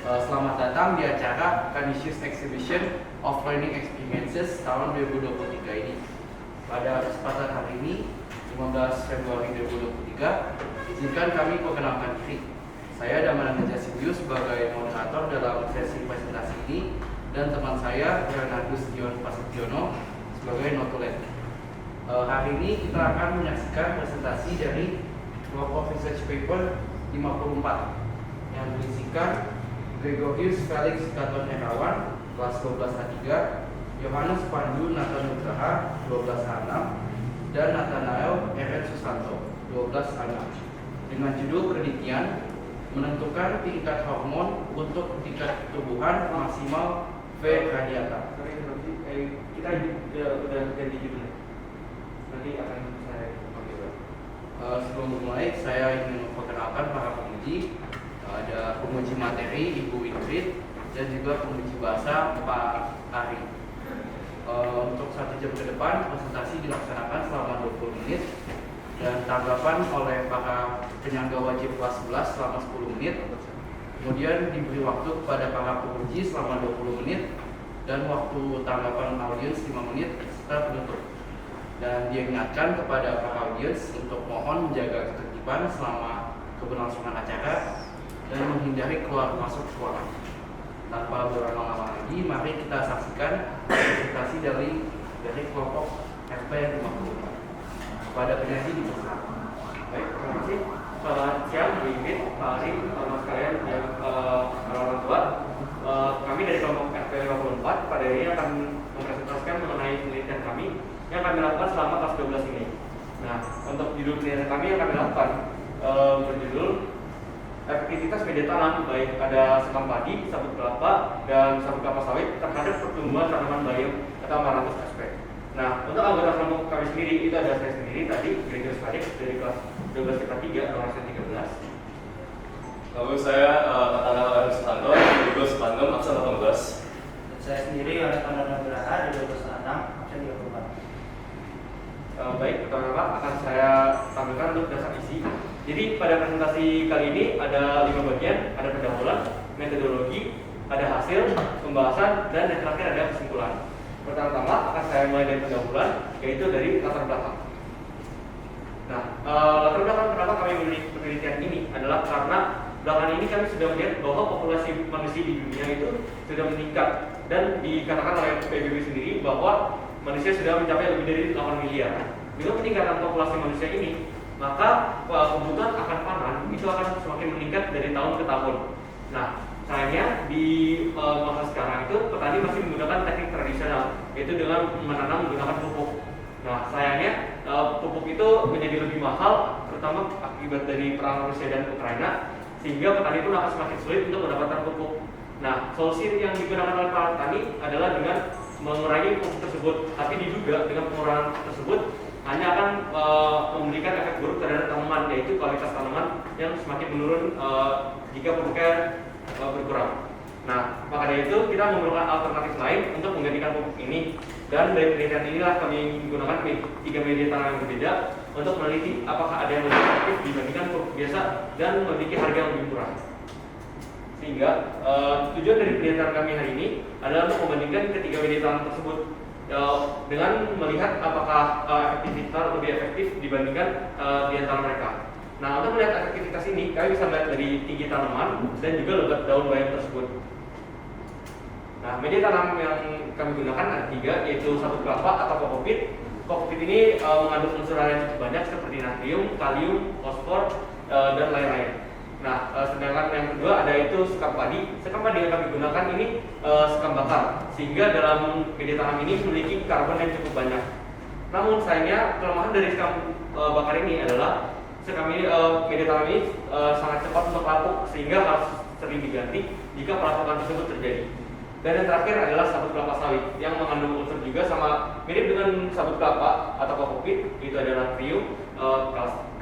Selamat datang di acara Canisius Exhibition of Learning Experiences tahun 2023 ini. Pada kesempatan hari ini, 15 Februari 2023, izinkan kami perkenalkan diri. Saya Damananda Jasilius sebagai moderator dalam sesi presentasi ini, dan teman saya Renardus Dion Pasetiono sebagai notulen. Hari ini kita akan menyaksikan presentasi dari kelompok research paper 54 yang berisikan Gregorius Felix Gatot Herawan, kelas 12A3, Yohanes Pandu Nathan Nugraha, 12A6, dan Nathanael Eren Susanto, 12A6, dengan judul penelitian menentukan tingkat hormon untuk tingkat pertumbuhan maksimal V radiata. Kita udah ganti judulnya. Nanti akan saya Sebelum memulai, saya ingin memperkenalkan para penguji. Ada penguji materi Ibu Ingrid dan juga penguji bahasa Pak Ari. Untuk 1 jam ke depan presentasi dilaksanakan selama 20 menit dan tanggapan oleh para penyangga wajib kelas 11 selama 10 menit. Kemudian diberi waktu kepada para penguji selama 20 menit dan waktu tanggapan audiens 5 menit serta penutup. Dan diingatkan kepada para audiens untuk mohon menjaga ketertiban selama keberlangsungan acara dan menghindari keluar masuk suara. Tanpa berlama-lama lagi, mari kita saksikan presentasi dari kelompok RP 54. Kepada penyaji dipersilakan. Baik, terima kasih. Selamat siang, Bu Ingrid, Pak Ari, teman sekalian yang orang tua. Kami dari kelompok RP 54 pada hari ini akan mempresentasikan mengenai penelitian kami yang kami lakukan selama kelas 12 ini. Nah, untuk judul penelitian kami yang kami lakukan berjudul efektivitas media tanam, baik ada sekam padi, sabut kelapa, dan sabut kelapa sawit terhadap pertumbuhan tanaman bayam atau Amaranthus aspek. Nah, untuk anggota kelompok kami sendiri, itu ada saya sendiri tadi, Gregorius Felix dari kelas 12 IPA 3, nomor 13. Lalu saya Nathanael Eren Susanto, dari 12 Bandung, absen 18. Saya sendiri Yohanes Nugraha di 12A6, absen 34. Baik, pertama akan saya tampilkan untuk dasar isi. Jadi pada presentasi kali ini ada 5 bagian, ada pendahuluan, metodologi, ada hasil, pembahasan, dan yang terakhir ada kesimpulan. Pertama-tama akan saya mulai dari pendahuluan, yaitu dari latar belakang. Nah, latar belakang kenapa kami memilih penelitian ini adalah karena belakangan ini kami sudah melihat bahwa populasi manusia di dunia itu sudah meningkat, dan dikatakan oleh PBB sendiri bahwa manusia sudah mencapai lebih dari 8 miliar. Dengan peningkatan populasi manusia ini, maka kebutuhan akan pangan itu akan semakin meningkat dari tahun ke tahun. Nah, sayangnya di masa sekarang itu petani masih menggunakan teknik tradisional, yaitu dengan menanam menggunakan pupuk. Nah, sayangnya pupuk itu menjadi lebih mahal, terutama akibat dari perang Rusia dan Ukraina, sehingga petani pun akan semakin sulit untuk mendapatkan pupuk. Nah, solusi yang digunakan oleh para petani adalah dengan mengurangi pupuk tersebut, tapi diduga dengan pengurangan tersebut hanya akan memberikan efek buruk terhadap tanaman, yaitu kualitas tanaman yang semakin menurun jika pupuknya berkurang. Nah, maka dari itu kita memerlukan alternatif lain untuk menggantikan pupuk ini, dan dari penelitian inilah kami menggunakan 3 media tanam yang berbeda untuk meneliti apakah ada yang lebih efektif dibandingkan pupuk biasa dan memiliki harga yang lebih murah. Sehingga tujuan dari penelitian kami hari ini adalah untuk membandingkan ketiga media tanam tersebut dengan melihat apakah efektivitas lebih efektif dibandingkan di antara mereka. Nah, untuk melihat efektivitas ini, kami bisa melihat dari tinggi tanaman dan juga lebat daun bayam tersebut. Nah, media tanam yang kami gunakan ada 3, yaitu sabut kelapa atau kokopit. Kokopit ini mengandung unsur hara yang cukup banyak seperti natrium, kalium, fosfor, dan lain-lain. Nah, sedangkan yang kedua ada itu sekam padi. Sekam padi yang kami gunakan ini sekam bakar, sehingga dalam media tanam ini memiliki karbon yang cukup banyak. Namun sayangnya kelemahan dari sekam bakar ini adalah sekam ini, media tanam ini sangat cepat untuk lapuk, sehingga harus sering diganti jika pelapukan tersebut terjadi. Dan yang terakhir adalah sabut kelapa sawit yang mengandung unsur juga sama mirip dengan sabut kelapa atau kokopit, yaitu ada natrium,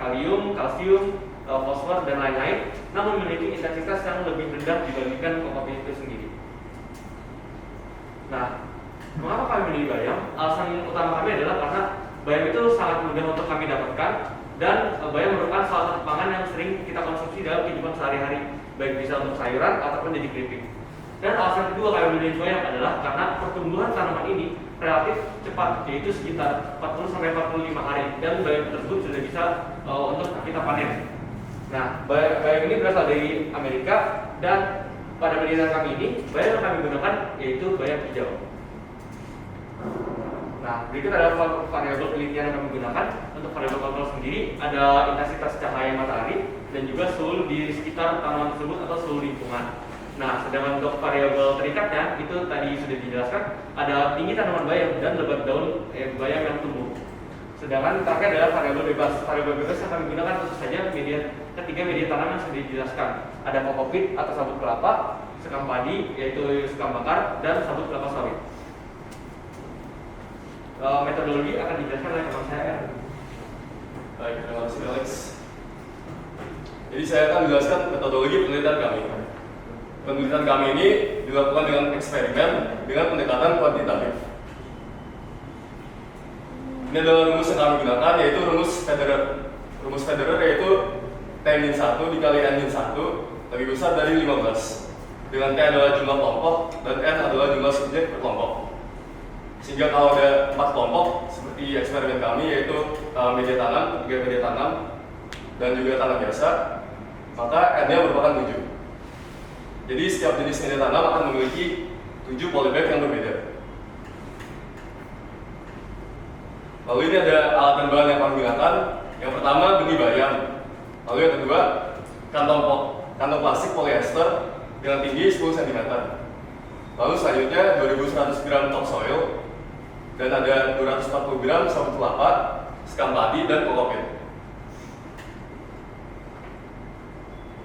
kalium, kalsium, fosfor, dan lain-lain, namun memiliki intensitas yang lebih rendah dibandingkan kokopit itu sendiri. Nah, mengapa kami memilih bayam? Alasan utama kami adalah karena bayam itu sangat mudah untuk kami dapatkan, dan bayam merupakan salah satu pangan yang sering kita konsumsi dalam kehidupan sehari-hari. baik bisa untuk sayuran ataupun jadi keripik. Dan alasan kedua variabilitas bayam adalah karena pertumbuhan tanaman ini relatif cepat, yaitu sekitar 40-45 hari, dan bayam tersebut sudah bisa untuk kita panen. Nah, bayam ini berasal dari Amerika, dan pada penelitian kami ini, bayam yang kami gunakan yaitu bayam hijau. Nah, berikut adalah variabel penelitian yang kami gunakan. Untuk variabel kontrol sendiri, ada intensitas cahaya matahari dan juga suhu di sekitar tanaman tersebut atau suhu lingkungan. Nah, sedangkan untuk variabel terikatnya, itu tadi sudah dijelaskan, ada tinggi tanaman bayam dan lebat daun bayam yang tumbuh. Sedangkan terakhir adalah variabel bebas. Variabel bebas yang kami gunakan tentu saja ketiga media tanam yang sudah dijelaskan. Ada kokopit atau sabut kelapa, sekam padi yaitu sekam bakar, dan sabut kelapa sawit. Metodologi akan dijelaskan oleh teman saya. Baik, terima kasih Alex. Jadi saya akan menjelaskan metodologi penelitian kami. Penelitian kami ini dilakukan dengan eksperimen dengan pendekatan kuantitatif. Ini adalah rumus yang kami gunakan, yaitu rumus Federer. Rumus Federer yaitu T-1 dikali N-1 lebih besar dari 15, dengan T adalah jumlah kelompok dan N adalah jumlah subjek per kelompok. Sehingga kalau ada 4 kelompok seperti eksperimen kami, yaitu media tanam, 3 media tanam, dan juga tanam biasa, maka N-nya merupakan 7. Jadi setiap jenis media tanam akan memiliki 7 polybag yang berbeda. Lalu ini ada alat dan bahan yang kami gunakan. Yang pertama benih bayam. Lalu yang kedua kantong plastik polyester dengan tinggi 10 cm. Lalu selanjutnya 2100 gram topsoil dan ada 240 gram sabut kelapa, sekam padi, dan kokopit.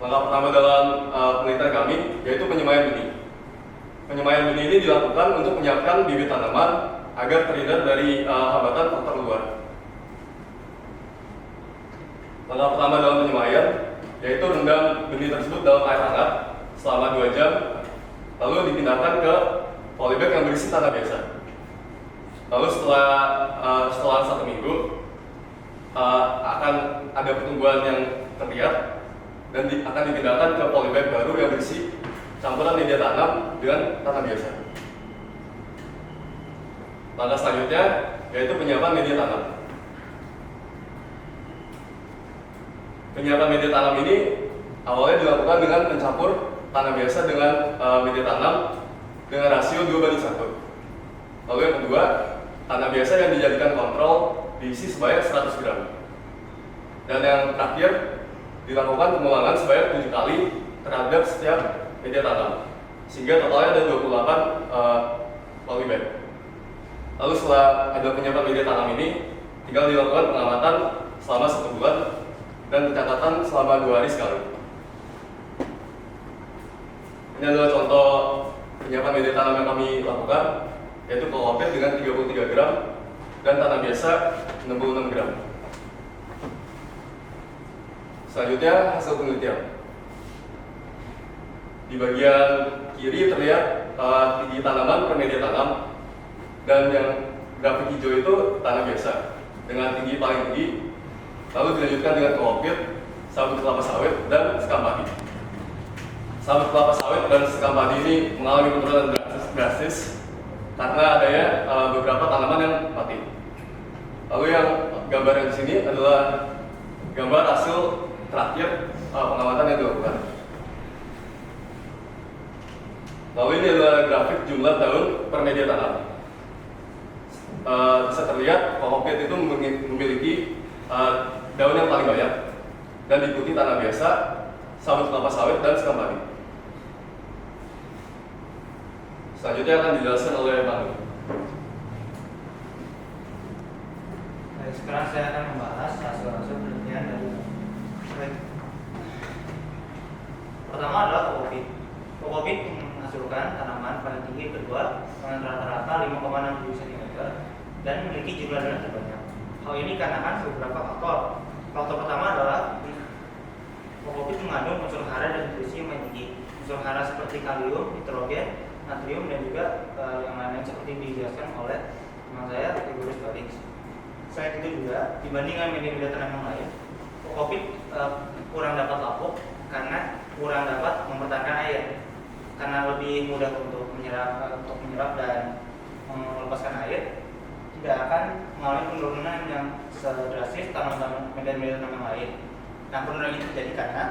Langkah pertama dalam penelitian kami yaitu penyemaian benih. Penyemaian benih ini dilakukan untuk menyiapkan bibit tanaman agar terhindar dari hambatan faktor luar. Langkah pertama dalam penyemaian yaitu rendam benih tersebut dalam air hangat selama 2 jam, lalu dipindahkan ke polybag yang berisi tanah biasa. Lalu setelah 1 minggu akan ada pertumbuhan yang terlihat dan akan dipindahkan ke polybag baru yang berisi campuran media tanam dengan tanah biasa. Langkah selanjutnya yaitu penyiapan media tanam. Penyiapan media tanam ini awalnya dilakukan dengan mencampur tanah biasa dengan media tanam dengan rasio 2:1. Lalu yang kedua, tanah biasa yang dijadikan kontrol diisi sebanyak 100 gram. Dan yang terakhir, dilakukan pengulangan sebanyak 7 kali terhadap setiap media tanam, sehingga totalnya ada 28 polybag. Lalu setelah ada penyiapan media tanam ini, tinggal dilakukan pengamatan selama 1 bulan dan pencatatan selama 2 hari sekali. Ini adalah contoh penyiapan media tanam yang kami lakukan, yaitu kokopit dengan 33 gram dan tanah biasa 66 gram. Selanjutnya hasil penelitian. Di bagian kiri terlihat tinggi tanaman per media tanam, dan yang grafik hijau itu tanah biasa dengan tinggi paling tinggi. Lalu dilanjutkan dengan kokopit, sabut kelapa sawit, dan sekam padi. Sabut kelapa sawit dan sekam padi ini mengalami penurunan drastis karena adanya beberapa tanaman yang mati. Lalu yang gambar di sini adalah gambar hasil terakhir pengamatan yang dilakukan. Lalu ini adalah grafik jumlah daun per media tanam. Bisa terlihat kokopit itu memiliki daun yang paling banyak dan diikuti tanah biasa, sabut kelapa sawit, dan sekam padi. Selanjutnya akan dijelaskan oleh Bang. Baik, sekarang saya akan membahas hasil-hasil penelitian dari pertama adalah kokopit. Kokopit menghasilkan tanaman paling tinggi kedua dengan rata-rata 5,67 cm dan memiliki jumlah daun terbanyak. Hal ini karena beberapa faktor. Faktor pertama adalah kokopit mengandung unsur hara dan nutrisi yang tinggi. Unsur hara seperti kalium, nitrogen, natrium, dan juga yang lain seperti dijelaskan oleh teman saya, Ibu Risbalix. Selain itu juga dibandingkan media-media tanam yang lain, kokopit kurang dapat lapuk karena kurang dapat mempertahankan air karena lebih mudah untuk menyerap dan melepaskan air, tidak akan mengalami penurunan yang sedrastis media tanam yang lain. Nah, penurunan ini terjadi karena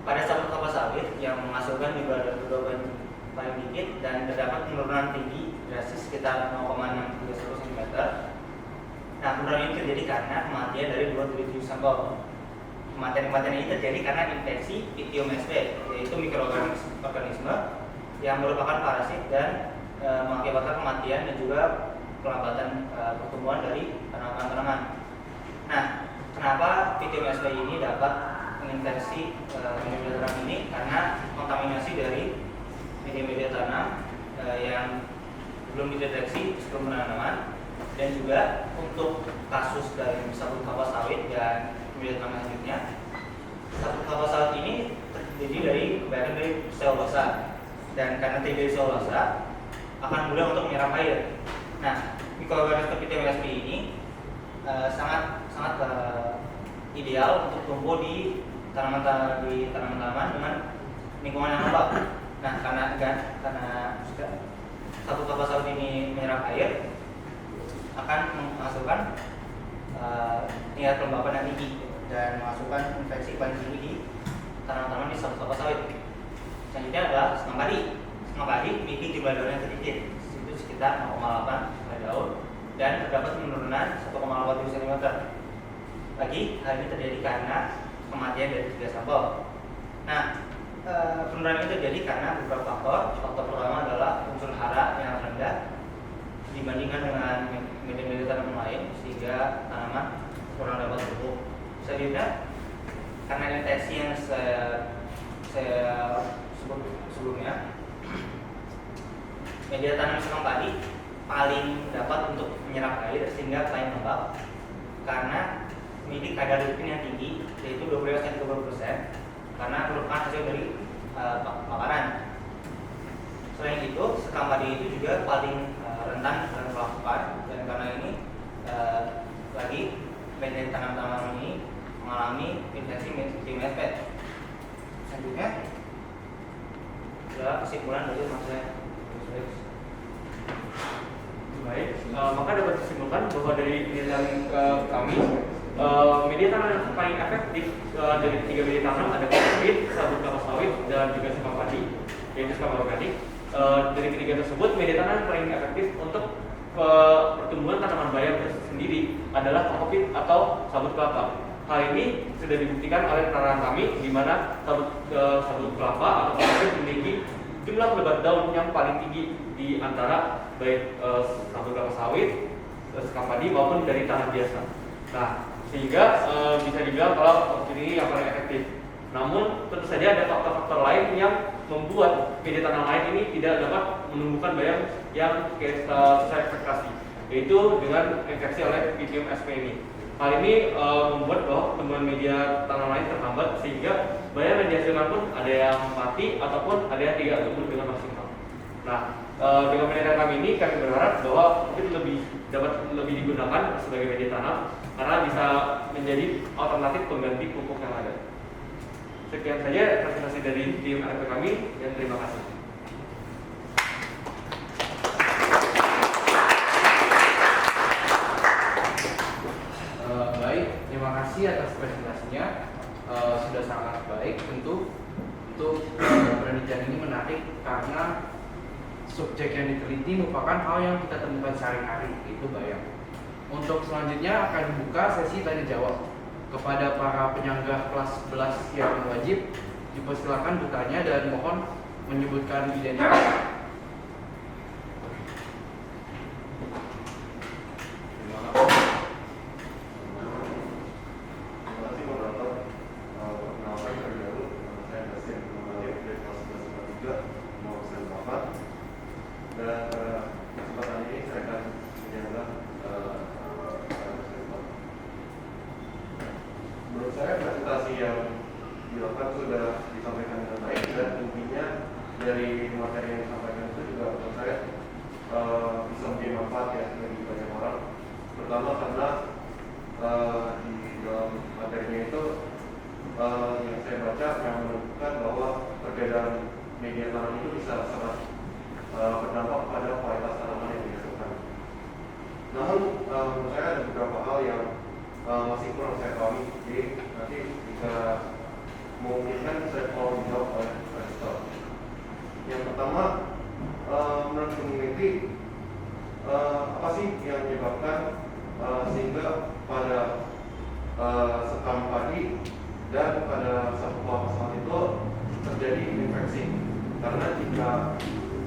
pada sabut kelapa sawit yang menghasilkan jumlah beban paling dikit dan terdapat penurunan tinggi drastis sekitar 0,631 cm. Nah, penurunan ini terjadi karena kematian dari 27 sampel. Kematian ini terjadi karena infeksi Pythium sp, yaitu mikroorganisme yang merupakan parasit dan mengakibatkan kematian dan juga pelambatan pertumbuhan dari tanaman-tanaman. Nah, kenapa Pythium sp ini dapat menginfeksi media tanam ini? Karena kontaminasi dari media tanam yang belum dideteksi sebelum penanaman, dan juga untuk kasus dari sabut kelapa sawit dan media tanam selanjutnya, sabut kelapa sawit ini terdiri dari kebanyakan dari selulosa, dan karena terdiri dari selulosa akan mudah untuk menyerap air. Nah, mikroorganisme Pythium sp ini sangat ideal untuk tumbuh di tanaman-tanaman dengan lingkungan yang lembab. Nah, karena sabut kelapa sawit ini menyerap air, akan menghasilkan tingkat kelembapan yang tinggi dan menghasilkan infeksi paling tinggi di tanaman-tanaman di sabut kelapa sawit. Selanjutnya adalah senang padi. Senang padi memiliki jumlah daun yang sedikit, itu sekitar 0,8 daun, dan terdapat penurunan 1,8 cm. Lagi, hal ini terjadi karena kematian dari 3 sampel. Nah, penurunan ini terjadi karena beberapa faktor. Faktor pertama adalah unsur hara yang rendah dibandingkan dengan media tanam lain, sehingga tanaman kurang dapat tumbuh. Selanjutnya, karena infeksi yang saya sebut sebelumnya, media tanam senang padi paling dapat untuk menyerap air sehingga paling lembab karena memiliki kadar lipin yang tinggi, yaitu 25-30%, karena merupakan hasil dari makanan. Selain itu, sekam padi itu juga paling rentan terhadap kelaparan, dan karena ini lagi media tanam-tanaman ini mengalami infeksi Pythium sp. Selanjutnya adalah kesimpulan dari masalah. Baik, maka dapat disimpulkan bahwa dari penelitian kami, media tanam yang paling efektif dari 3 media tanam ada kopi, sabut kelapa sawit, dan juga sekam padi, yaitu sekam organik. Dari ketiga tersebut, media tanam yang paling efektif untuk pertumbuhan tanaman bayam sendiri adalah kokopit atau sabut kelapa. Hal ini sudah dibuktikan oleh penelitian kami, di mana sabut kelapa atau kokopit memiliki jumlah lebat daun yang paling tinggi di antara baik sabut kelapa sawit, sekam padi maupun dari tanah biasa. Nah, sehingga bisa dibilang kalau kokopit ini yang paling efektif. Namun tentu saja ada faktor-faktor lain yang membuat media tanam lain ini tidak dapat menumbuhkan bayam yang sesuai ekspektasi, yaitu dengan infeksi oleh Pythium sp ini. Hal ini membuat bahwa pertumbuhan media tanam lain terhambat, sehingga bayam yang dihasilkan pun ada yang mati ataupun ada yang tidak tumbuh dengan maksimal. Nah, dengan penelitian kami ini, kami berharap bahwa mungkin dapat lebih digunakan sebagai media tanam karena bisa menjadi alternatif pengganti pupuk yang ada. Sekian saja presentasi dari tim RP kami, dan terima kasih. Baik, terima kasih atas presentasinya. Sudah sangat baik. Tentu untuk penelitian ini menarik karena subjek yang diteliti merupakan hal yang kita temukan sehari-hari, yaitu bayam. Untuk selanjutnya akan dibuka sesi tanya jawab. Kepada para penyanggah kelas 11 yang wajib, dipersilakan bertanya dan mohon menyebutkan identitas. Menurut saya presentasi yang dilakukan sudah disampaikan dengan baik, dan intinya dari materi yang disampaikan itu juga menurut saya bisa menjadi manfaat ya bagi banyak orang. Pertama karena di dalam materinya itu yang saya baca yang menunjukkan bahwa perbedaan media tanam itu bisa sangat berdampak pada kualitas tanaman yang dihasilkan. Namun menurut saya ada beberapa hal yang masih kurang saya pahami, jadi nanti jika memungkinkan saya mau dijawab oleh Profesor. Yang pertama, menurut peneliti apa sih yang menyebabkan sehingga pada sekam padi dan pada satu kelapa sawit itu terjadi infeksi? Karena jika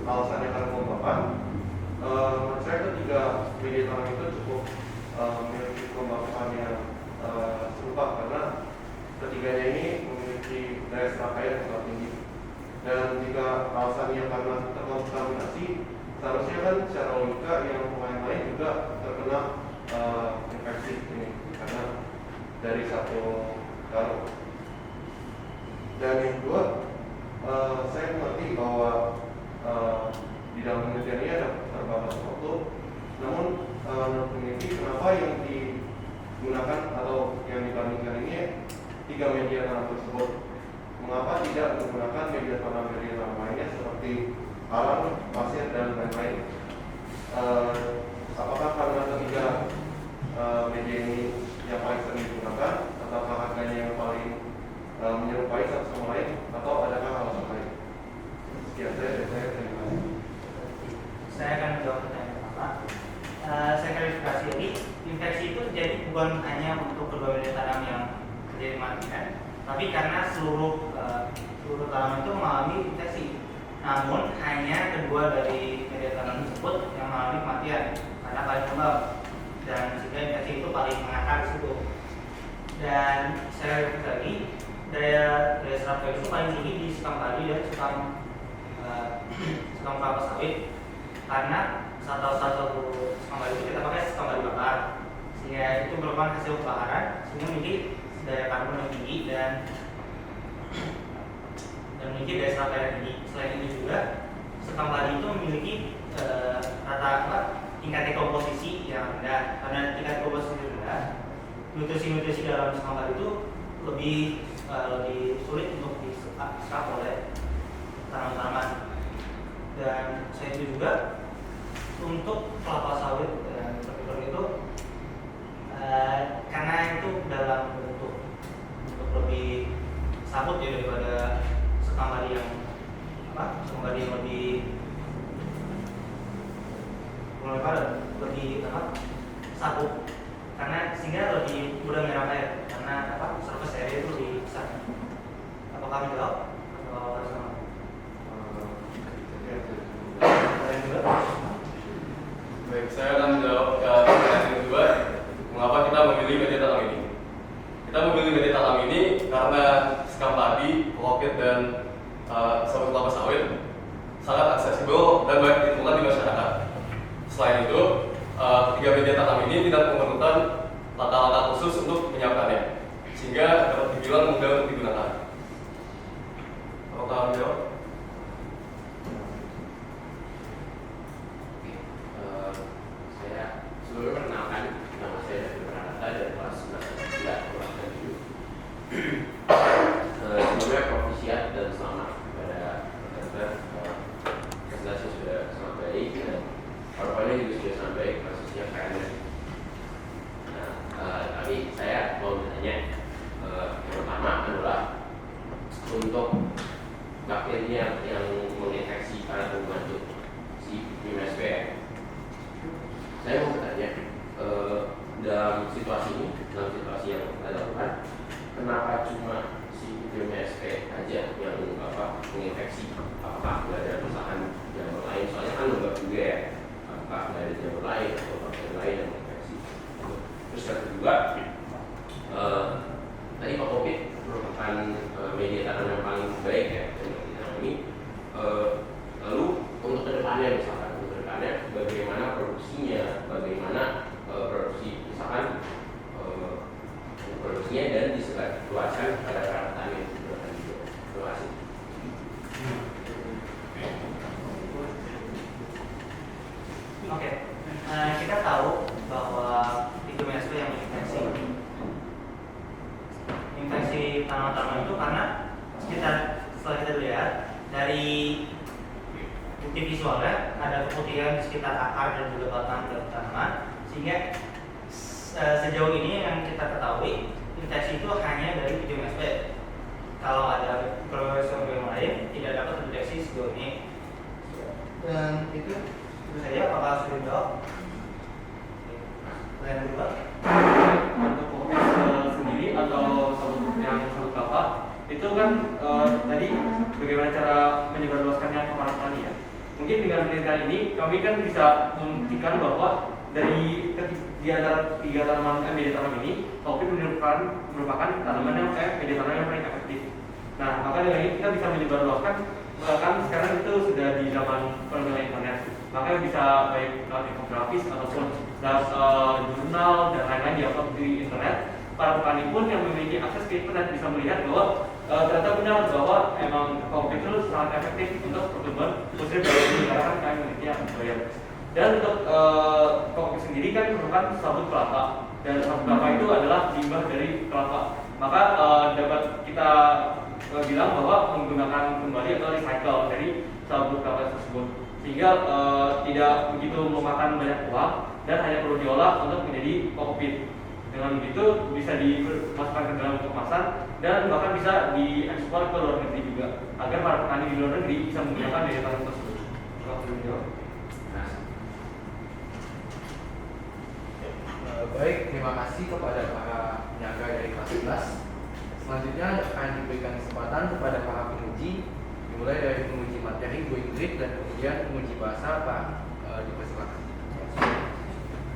alasannya karena kelembapan, menurut saya ketiga media tanam itu cukup memiliki kelembapan yang serupa, karena ketiganya ini memiliki daya serap air yang sangat tinggi. Dan jika alasannya karena terkontaminasi, seharusnya kan secara logika yang pemain lain juga terkena infeksi ini karena dari satu karung. Dan yang kedua, saya mengerti bahwa di dalam penelitian ini ada terbatas waktu. Namun menurut peneliti, kenapa yang digunakan atau yang dibandingkan ini 3 media tanam tersebut? Mengapa tidak menggunakan media tanam lainnya seperti arang, pasir, dan lain-lain? Apakah karena ketiga media ini yang paling sering digunakan, ataukah harganya yang paling menyerupai satu sama lain, atau adakah alasan lain? Sekian saya terima kasih. Saya akan menjawab pertanyaan pertama. Saya klarifikasi lagi, infeksi itu terjadi bukan hanya untuk kedua media tanam yang terjadi kematian, tapi karena seluruh tanaman itu mengalami infeksi. Namun hanya kedua dari media tanam tersebut yang mengalami kematian karena paling lembab, dan sehingga infeksi itu paling mengakar di situ. Dan saya lihat lagi, daya serap air itu paling tinggi di sekam padi dan sekam kelapa sawit, karena satu sekam padi itu kita pakai sekam padi bakar, sehingga itu merupakan hasil pembakaran, sehingga memiliki daya karbon yang tinggi dan memiliki daya serap air yang tinggi. Selain itu juga sekam padi itu memiliki tingkat dekomposisi yang rendah. Karena tingkat dekomposisi rendah, nutrisi dalam sekam padi itu lebih sulit untuk diserap oleh tanaman-tanaman. Dan saya itu juga untuk kelapa sawit dan kopi itu karena itu dalam bentuk lebih sabut ya daripada sekam padi yang lebih sabut, karena sehingga lebih mudah menyerap air karena surface area itu lebih besar. Apakah menjawab atau sama? Baik, saya akan menjawab pertanyaan yang kedua. Mengapa kita memilih media tanam ini? Kita memilih media tanam ini karena sekam padi, kokit, dan sawit kelapa sawit sangat aksesibel dan banyak ditemukan di masyarakat. Selain itu, ketiga media tanam ini tidak memerlukan langkah-langkah khusus untuk menyiapkannya, sehingga dapat dibilang mudah untuk digunakan. Apakah menjawab? Saya sebelumnya perkenalkan, nama saya David Pranata dari kelas 9 kelas 7. Sebelumnya profisiat dan selamat kepada rekan-rekan. Presentasi sudah sangat baik dan PowerPoint-nya juga sudah sangat baik, kasusnya keren. Nah, tapi saya mau bertanya, yang pertama adalah untuk bakteri yang menginfeksi para pembantu si MSP. Saya mau bertanya, dalam situasi yang kita lakukan, kenapa cuma si MSP aja yang menginfeksi? Apakah nggak ada perusahaan jamur lain? Soalnya kan lembab juga ya. Apakah nggak ada jamur lain atau bakteri lain yang menginfeksi? Terus yang kedua, tadi Pak Kopit merupakan media tanam yang paling baik ya untuk kita ini. Lalu untuk kedepannya bagaimana produksinya, bagaimana produksi misalkan produksinya dan disebarluaskan pada para petani. Terima kasih. Oke, kita tahu bahwa itu MSP yang infeksi tanaman dari bukti visualnya ada keputihan di sekitar akar dan juga batang dari tanaman, sehingga sejauh ini yang kita ketahui deteksi itu hanya dari video MSP. Kalau ada profesor yang lain tidak dapat terdeteksi sejauh ini. Dan itu saja. Apakah sudah dijawab? Pertanyaan kedua. Untuk COVID sendiri atau yang sabut kelapa itu kan tadi bagaimana cara menyebarluaskannya ke para petani ya. Mungkin dengan penelitian ini kami kan bisa membuktikan bahwa dari di antara tiga tanaman media tanam ini, COVID merupakan tanaman yang media tanam yang paling efektif. Nah, maka dengan ini kita bisa menyebarluaskan, bahkan sekarang itu sudah di zaman pengembangan internet, maka bisa baik lewat infografis ataupun lewat jurnal dan lain-lain yang upload di internet. Para petani pun yang memiliki akses ke internet bisa melihat bahwa ternyata benar bahwa emang COVID itu sangat efektif untuk pertumbuhan khususnya dari negara kami memiliki bayar. Dan untuk COVID sendiri kan merupakan sabut kelapa, dan sabut kelapa itu adalah limbah dari kelapa. Maka dapat kita bilang bahwa menggunakan kembali atau recycle dari sabut kelapa tersebut, sehingga tidak begitu memakan banyak uang dan hanya perlu diolah untuk menjadi kokpit. Dengan begitu bisa dimasukkan ke dalam kemasan dan bahkan bisa diekspor ke luar negeri juga, agar para petani di luar negeri bisa menggunakan daya tarik tersebut. Baik, terima kasih kepada para penyaga dari kelas 11. Selanjutnya akan diberikan kesempatan kepada para penguji, dimulai dari penguji materi Bu Ingrid dan kemudian penguji bahasa Pak dipersilakan.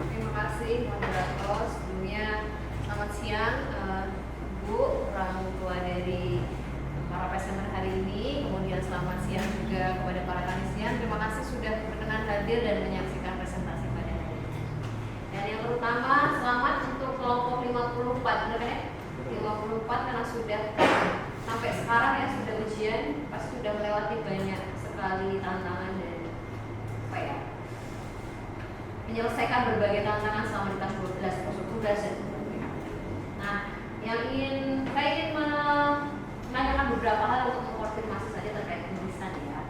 Terima kasih moderator. Sebelumnya selamat siang Bu, orang tua dari para presenter hari ini. Kemudian selamat siang juga kepada para kanisian. Terima kasih sudah berkenan hadir dan menyaksikan presentasi pada hari ini. Dan yang terutama selamat untuk kelompok 54, benar ya? 54 karena sudah sampai sekarang ya sudah ujian, pasti sudah melewati banyak sekali tantangan dan apa ya? Menyelesaikan berbagai tantangan selama di kelas 12, kelas 12 dan sebagainya. Nah, saya ingin menanyakan beberapa hal untuk mengkonfirmasi saja terkait penulisan ya.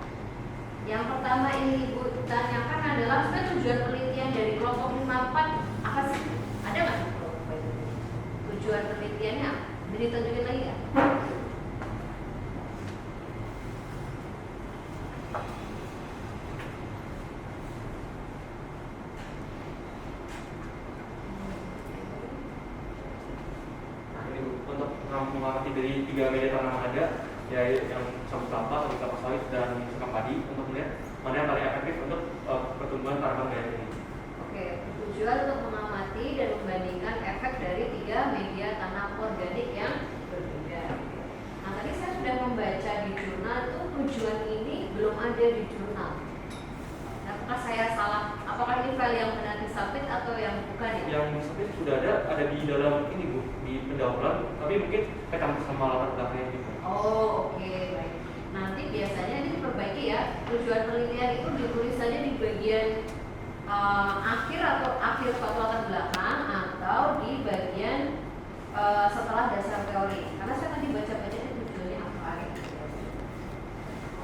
Yang pertama ini Ibu tanyakan adalah sebenarnya tujuan penelitian dari kelompok 54 apa sih? Ada nggak kelompok itu? Tujuan penelitiannya jadi tunjukin lagi ya? Mengamati dari tiga media tanam ada, yaitu yang sabut kelapa sawit, dan sekam padi, untuk melihat mana yang paling efektif untuk pertumbuhan tanaman gaya ini. Oke, tujuan untuk mengamati dan membandingkan efek dari tiga media tanam organik yang berbeda. Nah, tadi saya sudah membaca di jurnal itu tujuan ini belum ada di jurnal. Apakah saya salah? Apakah ini file yang benar disubmit atau yang bukan ya? Yang disubmit sudah ada di dalam ini Bu, di pendahuluan, tapi mungkin kecampur sama latar belakangnya gitu. Oh, oke, baik. Nanti biasanya ini diperbaiki ya. Tujuan penelitian itu ditulis saja di bagian akhir atau latar belakang atau di bagian setelah dasar teori. Karena saya tadi baca-baca tujuannya apa gitu.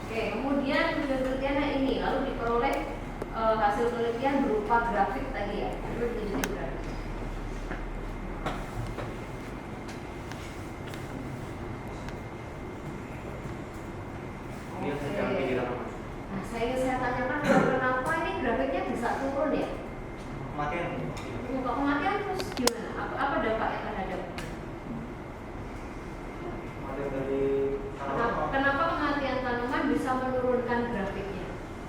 Oke, kemudian tujuan penelitiannya ini lalu diperoleh hasil penelitian berupa grafik tadi ya. Itu ditunjukin grafik. Ini yang sedang pikiran. Nah, saya tanyakan kenapa ini grafiknya bisa turun ya? Kematian. Muka kematian terus gimana? Apa dampaknya terhadap? Kematian dari tanaman. Kenapa kematian tanaman bisa menurunkan grafiknya?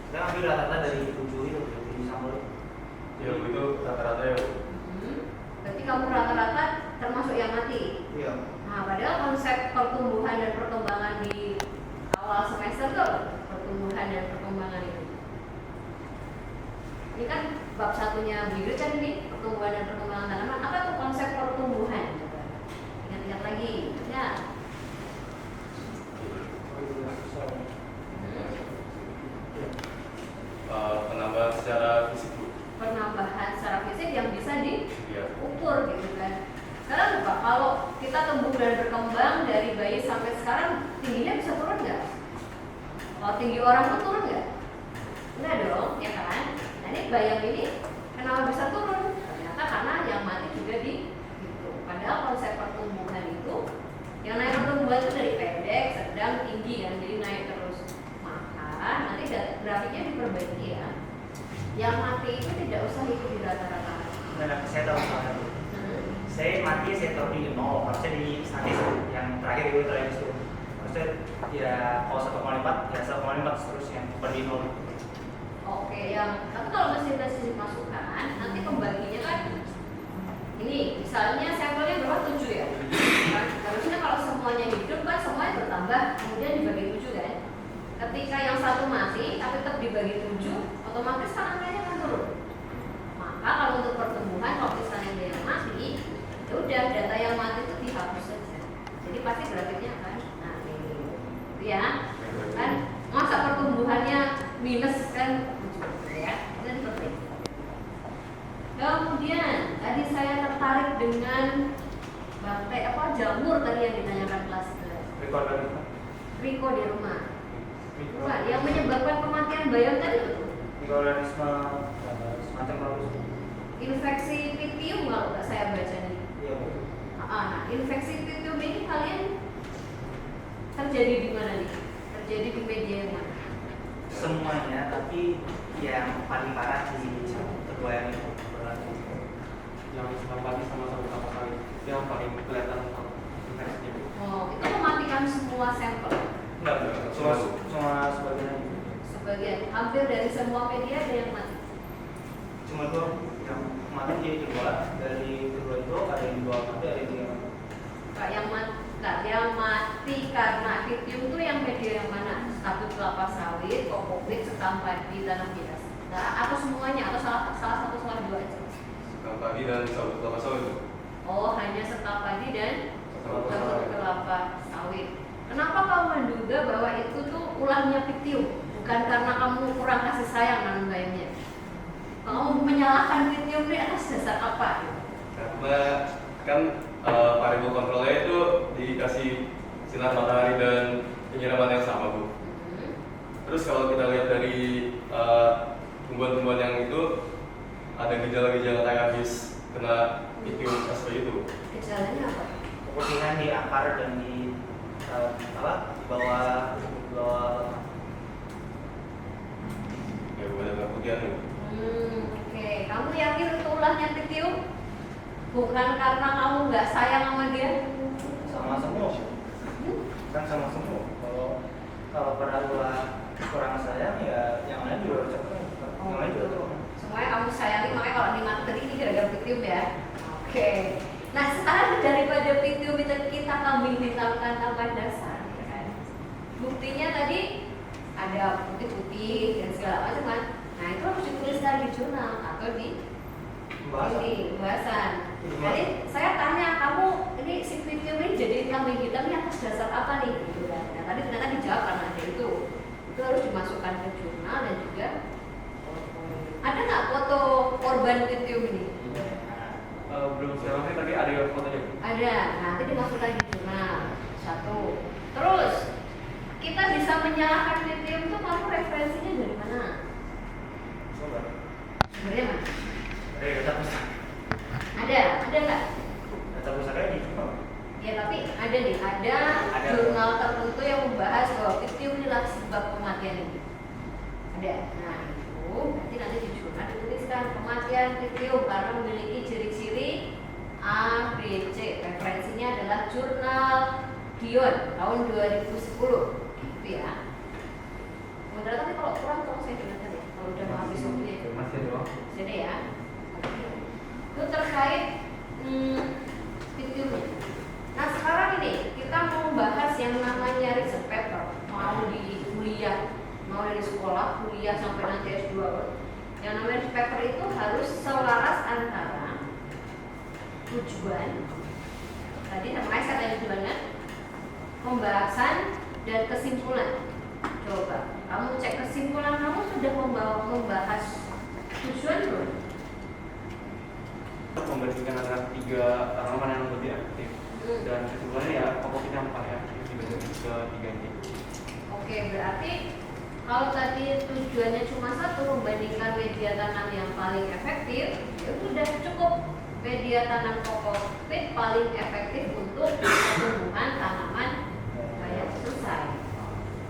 Kita ambil rata-rata dari 7 itu, dari sampel. Ya begitu rata-rata ya. Berarti kamu rata-rata termasuk yang mati. Iya. Nah, padahal konsep pertumbuhan dan perkembangan di awal semester tuh pertumbuhan dan perkembangan itu. Ini kan bab satunya Bigger kan ini pertumbuhan dan perkembangan tanaman. Apa tuh konsep pertumbuhan? Coba ingat-ingat lagi. Ya. Penambahan secara fisik Bu. Penambahan secara fisik yang bisa Iya. diukur gitu kan. Sekarang lupa kalau kita tumbuh dan berkembang dari bayi sampai sekarang tingginya bisa turun nggak? Kalau tinggi orang tuh turun nggak? Enggak dong, ya kan? Nah ini bayang ini kenapa bisa turun? Ternyata karena yang mati juga di itu. Padahal konsep pertumbuhan itu, yang naik pertumbuhan itu dari pendek, sedang, tinggi kan, jadi naik terus. Maka nanti grafiknya diperbaiki ya. Yang mati itu tidak usah ikut di rata-rata. Nah, saya tahu soalnya. Saya mati, saya tahu di 0, harusnya di statis yang terakhir itu harusnya ya kalau 1,4 ya 1,4 seterusnya bukan di 0. Oke, tapi kalau mesin tes dimasukkan, nanti pembaginya kan ini misalnya sampelnya berapa 7 ya? Kan, harusnya kalau semuanya hidup kan semuanya bertambah, kemudian dibagi 7 kan? Ketika yang satu mati tapi tetap dibagi 7, otomatis kan angkanya akan turun. Maka kalau untuk pertumbuhan kalau misalnya dia yang mati, ya udah data yang mati itu dihapus saja. Jadi pasti grafiknya akan nanti itu ya. Kan masa pertumbuhannya minus kan ya. Itu seperti itu. Kemudian tadi saya tertarik dengan jamur tadi yang ditanyakan kelas 11. Riko di rumah. Bukan, yang menyebabkan kematian bayam tadi itu Mikroorganisme semacam bagus. infeksi pitium kalau nggak saya baca nih. Iya betul. Nah, infeksi pitium ini kalian terjadi di mana nih? Terjadi di media yang mana? Semuanya, tapi yang paling parah di kedua yang itu. Yang simpati sama sabut kelapa sawit itu yang paling kelihatan infeksinya. Oh, itu mematikan semua sampel. Enggak, cuma sebagian. Sebagian, hampir dari semua media ada yang mati. Cuma dua yang mati jadi dua, dari kedua itu ada yang dua mati, ada yang tiga mati. Yang mati karena pitium itu yang media yang mana? Sabut kelapa sawit, kokopit, sekam padi, tanam hias. Nah, atau semuanya atau salah satu salah dua aja. Sekam padi dan sabut kelapa sawit. Oh, hanya sekam padi dan Sabut sabut kelapa sawit. Kenapa kamu menduga bahwa itu tuh ulahnya pitium? Bukan karena kamu kurang kasih sayang nanam bayamnya. Kamu menyalahkan pitium ini atas dasar apa? Karena kan variable kontrolnya itu dikasih sinar matahari dan penyiraman yang sama, Bu. Terus kalau kita lihat dari tumbuhan-tumbuhan yang itu ada gejala-gejala kayak habis kena pitium SP itu. Gejalanya apa? Keputihan di akar dan di bawah Ya, bukan keputihan, Bu. Oke. Kamu yakin itu ulahnya pitium? Bukan karena kamu nggak sayang sama dia? sama semua. Kan sama semua. Kalau pada ulah kurang sayang ya yang lain juga cepet. Yang lain juga cepet. Semuanya kamu sayangi, makanya kalau di materi ini gara-gara pitium ya. Oke. Nah, sekarang daripada pitium itu kita kambing hitamkan tambah dasar, ya kan? Buktinya tadi ada putih-putih dan segala macam kan. Nah, itu harus dituliskan di jurnal atau di pembahasan. Jadi saya tanya kamu ini si pitium ini jadi kambing hitam ini atas dasar apa nih? Gitu kan. Nah, tadi ternyata dijawab karena ada itu. Itu harus dimasukkan ke jurnal dan juga ada nggak foto korban pitium ini? Belum sekarang tapi ada yang fotonya. Ada, nanti dimasukkan di jurnal. Satu. Terus kita bisa menyalahkan pitium itu kalau referensinya dari mana? Sebenarnya mana? Ada data pusat. Ada nggak? Data pusatnya di jurnal. Ya tapi ada nih, ada jurnal tertentu yang membahas bahwa pitium inilah sebab kematian ini. Ada. Nah itu nanti di jurnal dituliskan kematian pitium karena memiliki ciri-ciri A, B, C. Referensinya adalah jurnal Dion tahun 2010. Gitu ya. Sementara tapi kalau kurang tolong saya dengarkan ya. Kalau udah mau habis waktunya. Masih ada. Jadi ya. Itu terkait pitiumnya. Nah sekarang ini kita mau bahas yang namanya research paper. Mau di kuliah, mau dari sekolah, kuliah sampai nanti S2. Yang namanya research paper itu harus selaras antara tujuan. Tadi namanya saya tanya tujuannya, pembahasan dan kesimpulan. Coba kamu cek kesimpulan kamu sudah membahas tujuan belum? Membandingkan antara tiga tanaman yang lebih aktif dan kesimpulannya ya kokopit yang paling aktif dibanding ketiga ini. Oke, berarti Kalau tadi tujuannya cuma satu, membandingkan media tanam yang paling efektif, ya sudah cukup. Media tanam kokopit paling efektif untuk pertumbuhan tanaman kayak selesai.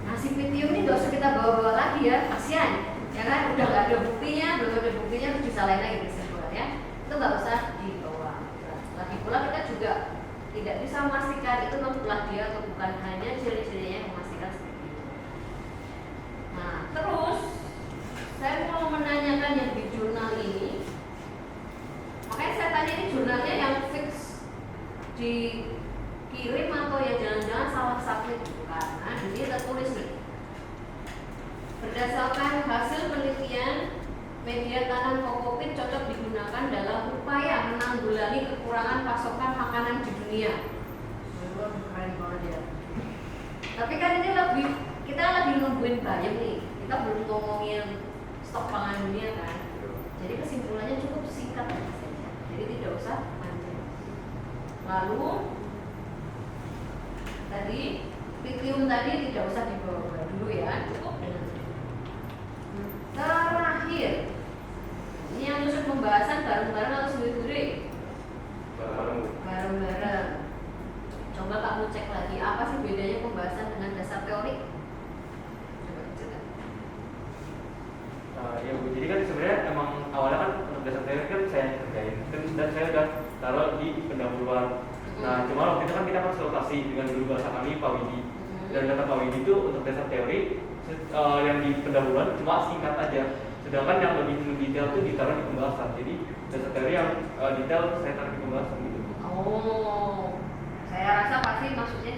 Nah, si pitium ini nggak usah kita bawa-bawa lagi ya, kasihan. Ya kan, udah nggak ada buktinya, belum ada buktinya, terus disalahin lagi kesimpulan ya. Itu nggak usah dibawa. Lagi pula kita juga tidak bisa memastikan itu membelah dia atau bukan, hanya ciri-cirinya yang memastikan seperti itu. Nah, terus saya mau menanyakan yang di jurnal ini. Makanya saya tanya ini jurnalnya yang fix dikirim atau yang jangan-jangan salah submit, karena di sini tertulis nih. Berdasarkan hasil penelitian, media tanam kokopit cocok digunakan dalam upaya menanggulangi kekurangan pasokan makanan di dunia. Keren banget ya. Tapi kan ini kita lagi nungguin bayam nih. Kita belum ngomongin stok pangan dunia kan. Jadi kesimpulannya cukup singkat saja. Jadi tidak usah panjang. Lalu tadi pitium tadi tidak usah dibawa dulu ya, cukup dengan terakhir. Ini yang khusus pembahasan bareng-bareng atau sendiri-sendiri? Bareng-bareng. Coba kamu cek lagi apa sih bedanya pembahasan dengan dasar teori? Coba cek. Ya Bu, jadi kan sebenarnya emang awalnya kan untuk dasar teori kan saya yang kerjain, dan saya udah taruh di pendahuluan. Nah, cuma waktu itu kan kita konsultasi dengan guru bahasa kami, Pak Widi. Dan kata Pak Widi itu untuk dasar teori yang di pendahuluan cuma singkat aja. Sedangkan yang lebih detail itu ditaruh di pembahasan. Jadi dasar teori yang detail saya taruh di pembahasan gitu. Oh, saya rasa pasti maksudnya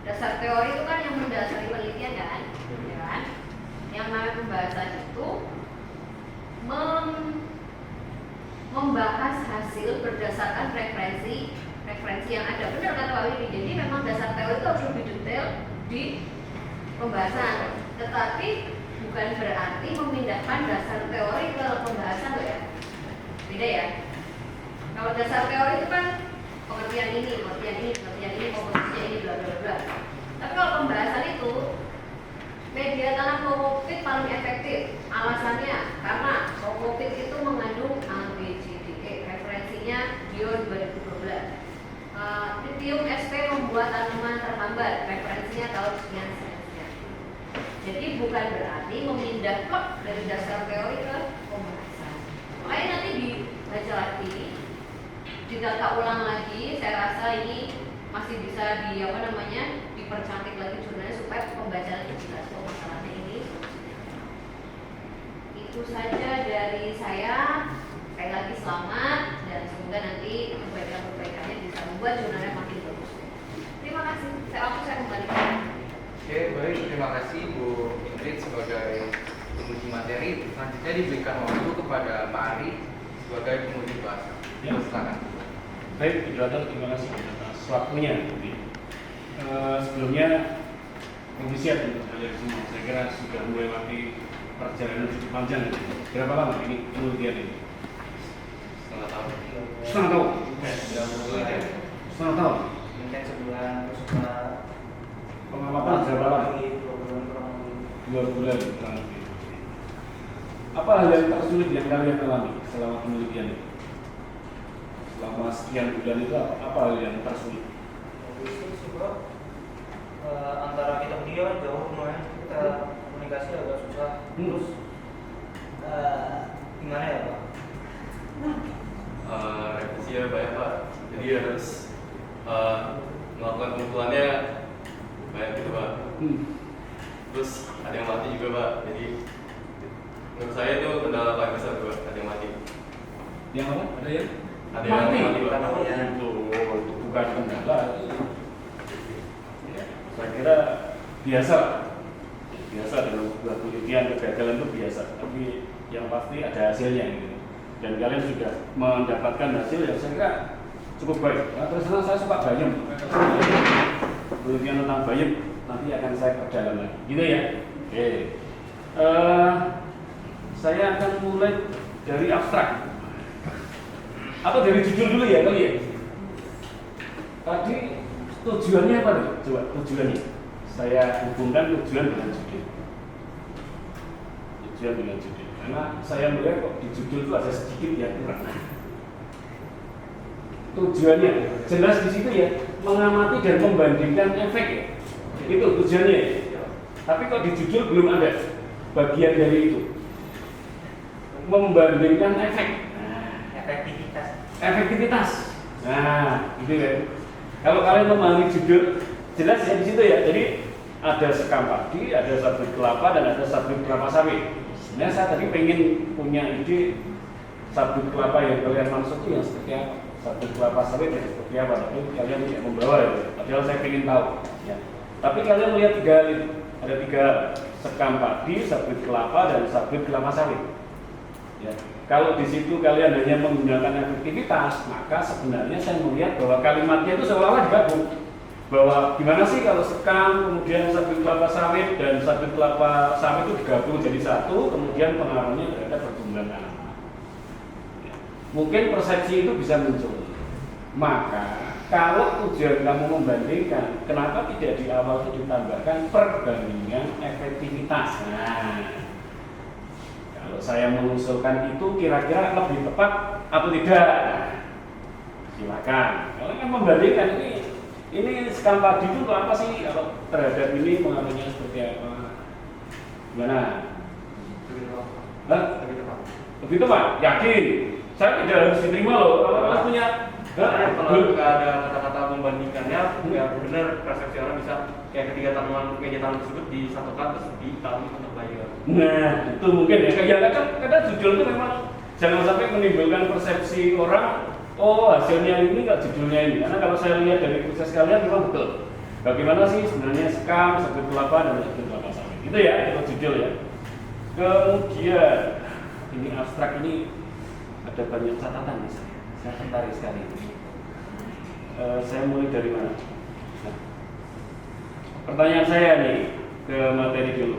dasar teori itu kan yang mendasari penelitian kan, ya kan? Yang namanya pembahasan itu membahas hasil berdasarkan referensi yang ada. Benar kata Pak Widi. Jadi memang dasar teori itu harus lebih detail di pembahasan. Tetapi bukan berarti memindahkan dasar teori ke pembahasan loh ya. Beda ya. Kalau dasar teori itu kan pengertian ini, komposisinya ini, bla bla bla. Tapi kalau pembahasan itu media tanam kokopit paling efektif. Alasannya karena kokopit itu mengandung A, B, C, D, E. Referensinya Dion 2012. Tritium SP membuat tanaman terhambat. Referensinya tahun sekian. Jadi bukan berarti memindah plek dari dasar teori ke pembahasan. Makanya nanti dibaca lagi, didata ulang lagi. Saya rasa ini masih bisa dipercantik lagi jurnalnya supaya pembacaan lebih jelas. Masalahnya ini itu saja dari saya. Sekali lagi selamat dan semoga nanti perbaikan-perbaikannya bisa membuat jurnalnya makin bagus. Terima kasih. Saya kembalikan. Oke, baik. Terima kasih Bu Ingrid sebagai penguji materi. Selanjutnya diberikan waktu kepada Pak Ari sebagai penguji bahasa. Ya. Silakan. Baik, terima kasih atas waktunya. Sebelumnya siap untuk kalian semua. Saya kira sudah melewati perjalanan cukup panjang. Berapa lama ini penelitian ini? Setengah tahun. Setengah tahun. Setengah tahun. Mungkin sebulan terus setelah Pengamapan berapa lama? 2 bulan kurang lebih. Apa hal yang tersulit yang kalian alami selama penelitian ini? Selama sekian bulan itu apa hal yang tersulit? logistik sih bro. Antara kita berdua jauh lumayan, kita komunikasi agak susah. Terus gimana ya Pak? Revisinya banyak Pak, jadi harus melakukan pengumpulannya banyak gitu Pak. Terus ada yang mati juga Pak, jadi menurut saya itu kendala paling besar Pak, ada yang mati. Yang apa? Ada yang? Ada yang mati Pak. Itu bukan kendala. Ya, saya kira biasa dalam sebuah penelitian kegagalan itu biasa, tapi yang pasti ada hasilnya gitu. Dan kalian sudah mendapatkan hasil yang saya kira cukup baik. Nah, terus terang saya suka bayam. Penelitian tentang bayam nanti akan saya perdalam lagi. Gitu ya. Oke. Saya akan mulai dari abstrak. Atau dari judul dulu ya kali ya. Tadi tujuannya apa nih? Coba tujuannya. saya hubungkan tujuan dengan judul. Tujuan dengan judul. Karena saya melihat kok di judul itu ada sedikit yang kurang. Tujuannya jelas di situ ya, mengamati dan membandingkan efek ya. Itu tujuannya. Tapi kok di judul belum ada bagian dari itu. Membandingkan efek. Efektivitas. Nah, gitu ya. Kalau kalian memahami judul, jelas ya di situ ya. Jadi ada sekam padi, ada sabut kelapa, dan ada sabut kelapa sawit. Sebenarnya saya tadi pengen punya ide sabut kelapa yang kalian maksud itu yang seperti apa, sabut kelapa sawit yang seperti apa, tapi kalian tidak membawa itu. Padahal saya pengen tahu. Ya. Tapi kalian melihat ada tiga sekam padi, sabut kelapa, dan sabut kelapa sawit. Ya. Kalau di situ kalian hanya menggunakan efektivitas, maka sebenarnya saya melihat bahwa kalimatnya itu seolah-olah digabung. Bahwa gimana sih kalau sekam, kemudian sabut kelapa sawit dan sabut kelapa sawit itu digabung jadi satu, kemudian pengaruhnya terhadap pertumbuhan tanaman. Ya. Mungkin persepsi itu bisa muncul. Maka kalau tujuan kamu membandingkan, kenapa tidak di awal itu ditambahkan perbandingan efektivitas? Nah, kalau saya mengusulkan itu kira-kira lebih tepat atau tidak? Silakan. Kalau yang membandingkan ini sekam padi itu apa sih? Kalau terhadap ini pengaruhnya seperti apa? Gimana? Lebih tepat? Yakin? Saya tidak harus diterima loh. Kalau kalian punya, kalau nggak ada kata-kata membandingkannya, nggak benar persepsi orang bisa kayak ketiga tanaman media tanam tersebut disatukan terus ditanam untuk bayar. Nah, itu mungkin ya. Kadang judul itu memang jangan sampai menimbulkan persepsi orang, oh hasilnya ini nggak judulnya ini. Karena kalau saya lihat dari proses kalian memang betul. Bagaimana sih sebenarnya sekam, sabut kelapa, dan sabut kelapa sawit. Itu ya, itu judul ya. Kemudian ini abstrak ini ada banyak catatan di saya. Saya tertarik sekali. Saya mulai dari mana? Nah, pertanyaan saya nih ke materi dulu.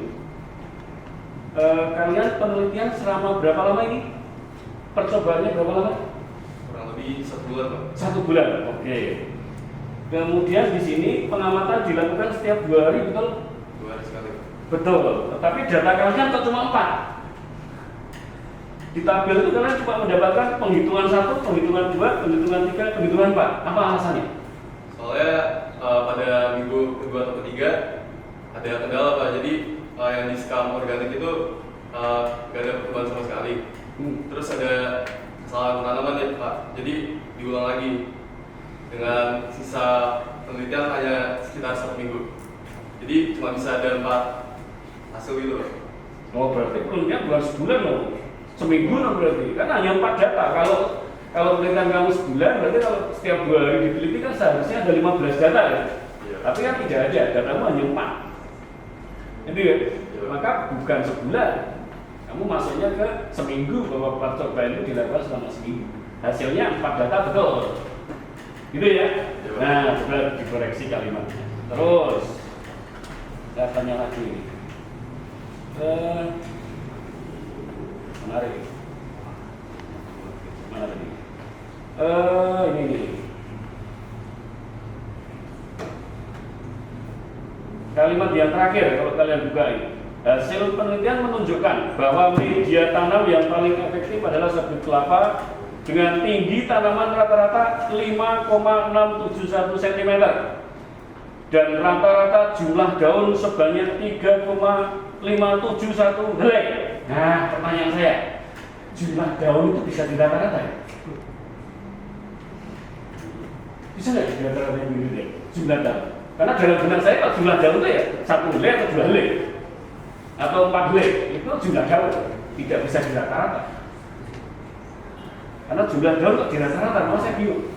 Kalian penelitian selama berapa lama ini? Percobaannya berapa lama? Kurang lebih 1 bulan, Pak. 1 bulan, oke. Kemudian di sini pengamatan dilakukan setiap 2 hari, betul? 2 hari sekali, Pak. Betul. Tetapi data kalian kok cuma 4. Di tabel itu kalian cuma mendapatkan penghitungan 1, penghitungan 2, penghitungan 3, penghitungan 4. Apa alasannya? Soalnya pada minggu kedua atau ketiga ada kendala, Pak. Jadi yang di sekam organik itu nggak ada pertumbuhan sama sekali. Terus ada kesalahan penanaman ya, Pak. Jadi diulang lagi dengan sisa penelitian hanya sekitar 1 minggu. Jadi cuma bisa ada 4 hasil gitu, Pak. Oh, berarti penelitian bukan sebulan loh. Seminggu loh berarti. Kan hanya 4 data. Kalau penelitian kamu sebulan, berarti kalau setiap 2 hari diteliti kan seharusnya ada 15 data ya. Iya. Tapi kan tidak ada, datamu hanya 4. Jadi ya, maka bukan sebulan. Kamu masuknya ke seminggu bahwa percobaan itu dilakukan selama seminggu. Hasilnya 4 data betul. Gitu ya. Nah, sudah dikoreksi kalimatnya. Terus saya tanya lagi. Menarik. Mana tadi? Ini. Kalimat yang terakhir kalau kalian buka ini. Hasil penelitian menunjukkan bahwa media tanam yang paling efektif adalah sabut kelapa dengan tinggi tanaman rata-rata 5,671 cm dan rata-rata jumlah daun sebanyak 3,571 helai. Nah, pertanyaan saya, jumlah daun itu bisa dirata-rata ya? Bisa nggak dirata-rata begitu ya? Jumlah daun. Karena dalam benak saya kalau jumlah daun itu ya 1 helai atau 2 helai atau 4 helai, itu jumlah daun, tidak bisa dirata-rata. Karena jumlah daun kok dirata-rata, mau saya bingung.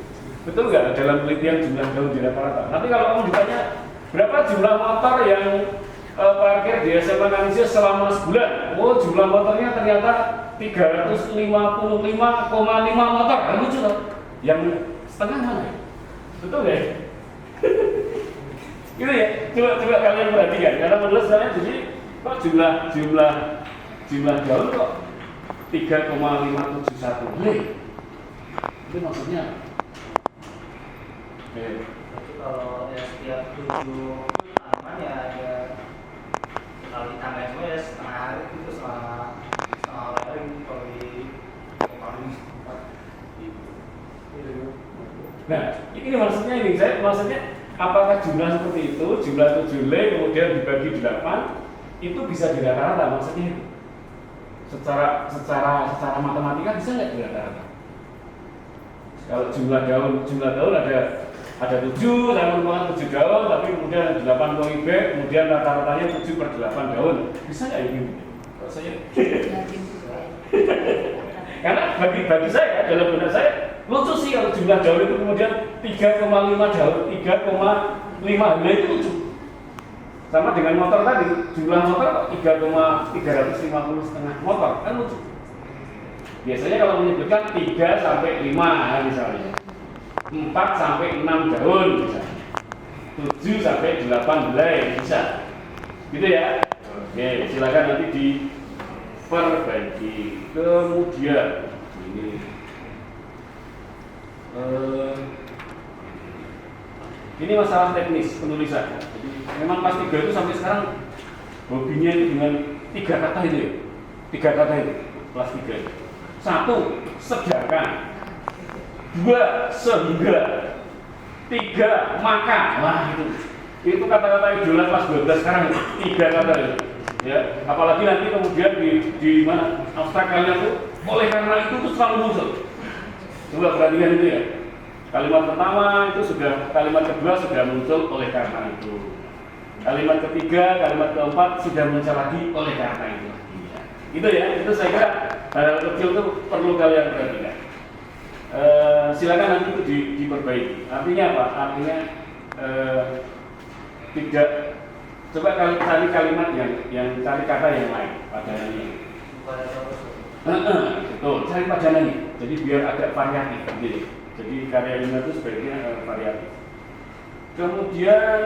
Betul nggak dalam penelitian jumlah daun dirata-rata? Nanti kalau kamu ditanya berapa jumlah motor yang parkir di SMA Kanisius selama sebulan, oh jumlah motornya ternyata 355,5 motor. Kan lucu loh. Yang setengah mana? Betul nggak? Gitu ya. Coba kalian perhatikan. Karena menurut saya jadi kok jumlah daun kok 3,571. Itu maksudnya? Tapi kalau ya setiap 7 tanaman ya kalau ditambahin semua ya setengah hari itu setengah hari kalau di paling Nah, ini maksudnya maksudnya apakah jumlah seperti itu, jumlah 7 lay kemudian dibagi 8 itu bisa dirata-rata maksudnya itu? Secara matematika bisa nggak dirata-rata? Kalau jumlah daun ada 7, saya menemukan 7 daun, tapi kemudian ada 8 polybag, kemudian rata-ratanya 7/8 daun, bisa nggak ini? Rasanya? Karena bagi saya dalam benak saya lucu sih kalau jumlah daun itu kemudian 3,5 daun, 3,5 helai itu lucu. Sama dengan motor tadi, jumlah motor 3,350 setengah motor kan lucu. Biasanya kalau menyebutkan 3 sampai 5 misalnya, 4 sampai 6 daun misalnya, 7 sampai 8 helai bisa, gitu ya. Oke, silakan nanti diperbaiki. Kemudian ini masalah teknis penulisan. Jadi memang kelas 3 itu sampai sekarang hobinya itu dengan 3 kata itu ya. 3 kata itu kelas 3 itu. 1. Sedangkan 2. Sehingga 3. Maka. Wah itu kata-kata idola kelas 12 sekarang 3 kata itu. Ya, apalagi nanti kemudian di mana abstrak kalian tuh oleh karena itu tuh selalu muncul. Coba perhatikan itu ya. Kalimat pertama itu sudah, kalimat kedua sudah muncul oleh karena itu. Kalimat ketiga, kalimat keempat sudah muncul lagi oleh karena itu. Ya. Itu ya, itu saya kira hal kecil itu perlu kalian perhatikan. Silakan nanti itu diperbaiki. Artinya apa? Artinya tidak. Coba cari kalimat yang cari kata yang lain padanannya. Betul, cari padanannya. Jadi biar agak variatif gitu. Jadi karya ilmiah itu sebaiknya variatif. Kemudian,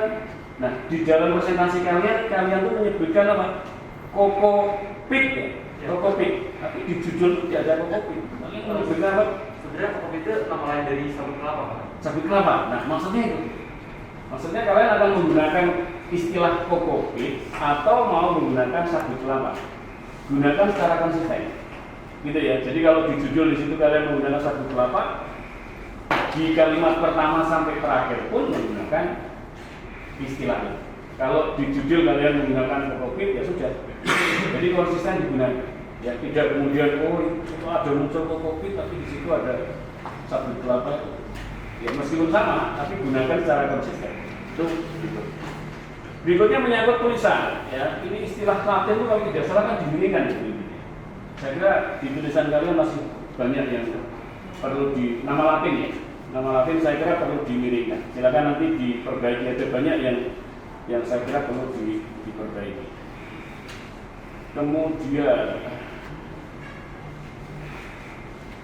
nah di dalam presentasi kalian tuh menyebutkan apa? Kokopit ya, kokopit. Tapi di judul tidak ada kokopit. Kalian menyebutkan apa? Sebenarnya kokopit itu nama lain dari sabut kelapa, Pak. Sabut kelapa. Nah maksudnya itu. Maksudnya kalian akan menggunakan istilah kokopit atau mau menggunakan sabut kelapa. Gunakan secara konsisten. Gitu ya. Jadi kalau di judul di situ kalian menggunakan sabut kelapa, di kalimat pertama sampai terakhir pun menggunakan istilah itu. Kalau di judul kalian menggunakan kokopit ya sudah. Jadi konsisten digunakan. Ya tidak kemudian itu ada muncul kokopit tapi di situ ada sabut kelapa. Ya meskipun sama tapi gunakan secara konsisten. Itu gitu. Berikutnya menyangkut tulisan. Ya ini istilah Latin itu kalau tidak salah kan dimiringkan gitu. Saya kira di tulisan kalian masih banyak yang perlu di nama Latin ya. Nama Latin saya kira perlu dimiringkan. Silakan nanti diperbaiki. Ada banyak yang saya kira perlu diperbaiki. Kemudian,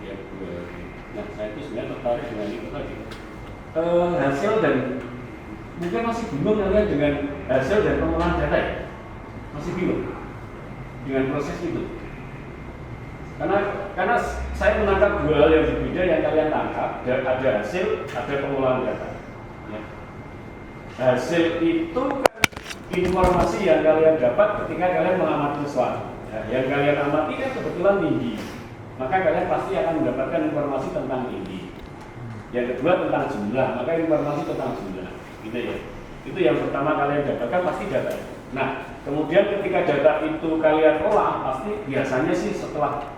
ya, nah saya itu sebenarnya tertarik dengan itu tadi. Hasil dan mungkin masih bingung kalian dengan hasil dan pengolahan data ya? Masih bingung dengan proses itu. Karena saya menangkap 2 hal yang berbeda yang kalian tangkap. Ada hasil, ada pengolahan data. Ya. Hasil itu informasi yang kalian dapat ketika kalian mengamati sesuatu. Ya, yang kalian amati kan kebetulan tinggi, maka kalian pasti akan mendapatkan informasi tentang tinggi. Yang kedua tentang jumlah, maka informasi tentang jumlah. Gitu ya. Itu yang pertama kalian dapatkan pasti data. Nah, kemudian ketika data itu kalian olah, pasti biasanya sih setelah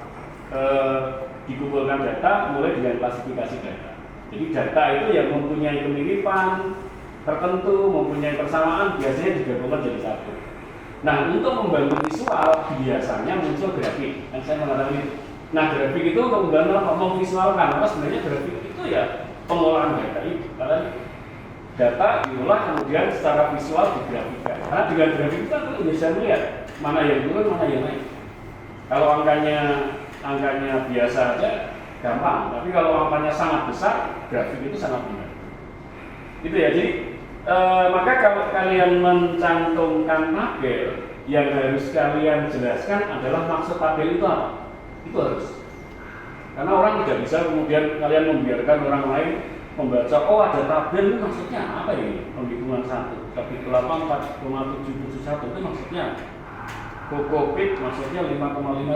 dikumpulkan data mulai dengan klasifikasi data. Jadi data itu yang mempunyai kemiripan tertentu, mempunyai persamaan biasanya digabungkan jadi satu. Nah untuk membangun visual biasanya muncul grafik. Dan saya mengatakan itu. Nah grafik itu untuk membangun memvisualkan. Maka sebenarnya grafik itu ya pengolahan data itu. Karena data diolah kemudian secara visual digrafikkan. Karena dengan grafik itu kan kita bisa melihat mana yang turun, mana yang naik. Kalau angkanya biasa aja gampang, tapi kalau angkanya sangat besar, grafik itu sangat mudah. Gitu ya. Jadi maka kalau kalian mencantumkan tabel, yang harus kalian jelaskan adalah maksud tabel itu apa? Itu harus. Karena orang tidak bisa kemudian kalian membiarkan orang lain membaca, oh ada tabel, maksudnya apa ini? Penghitungan satu. tapi kelapa 4,771 itu maksudnya kokopit maksudnya 5,5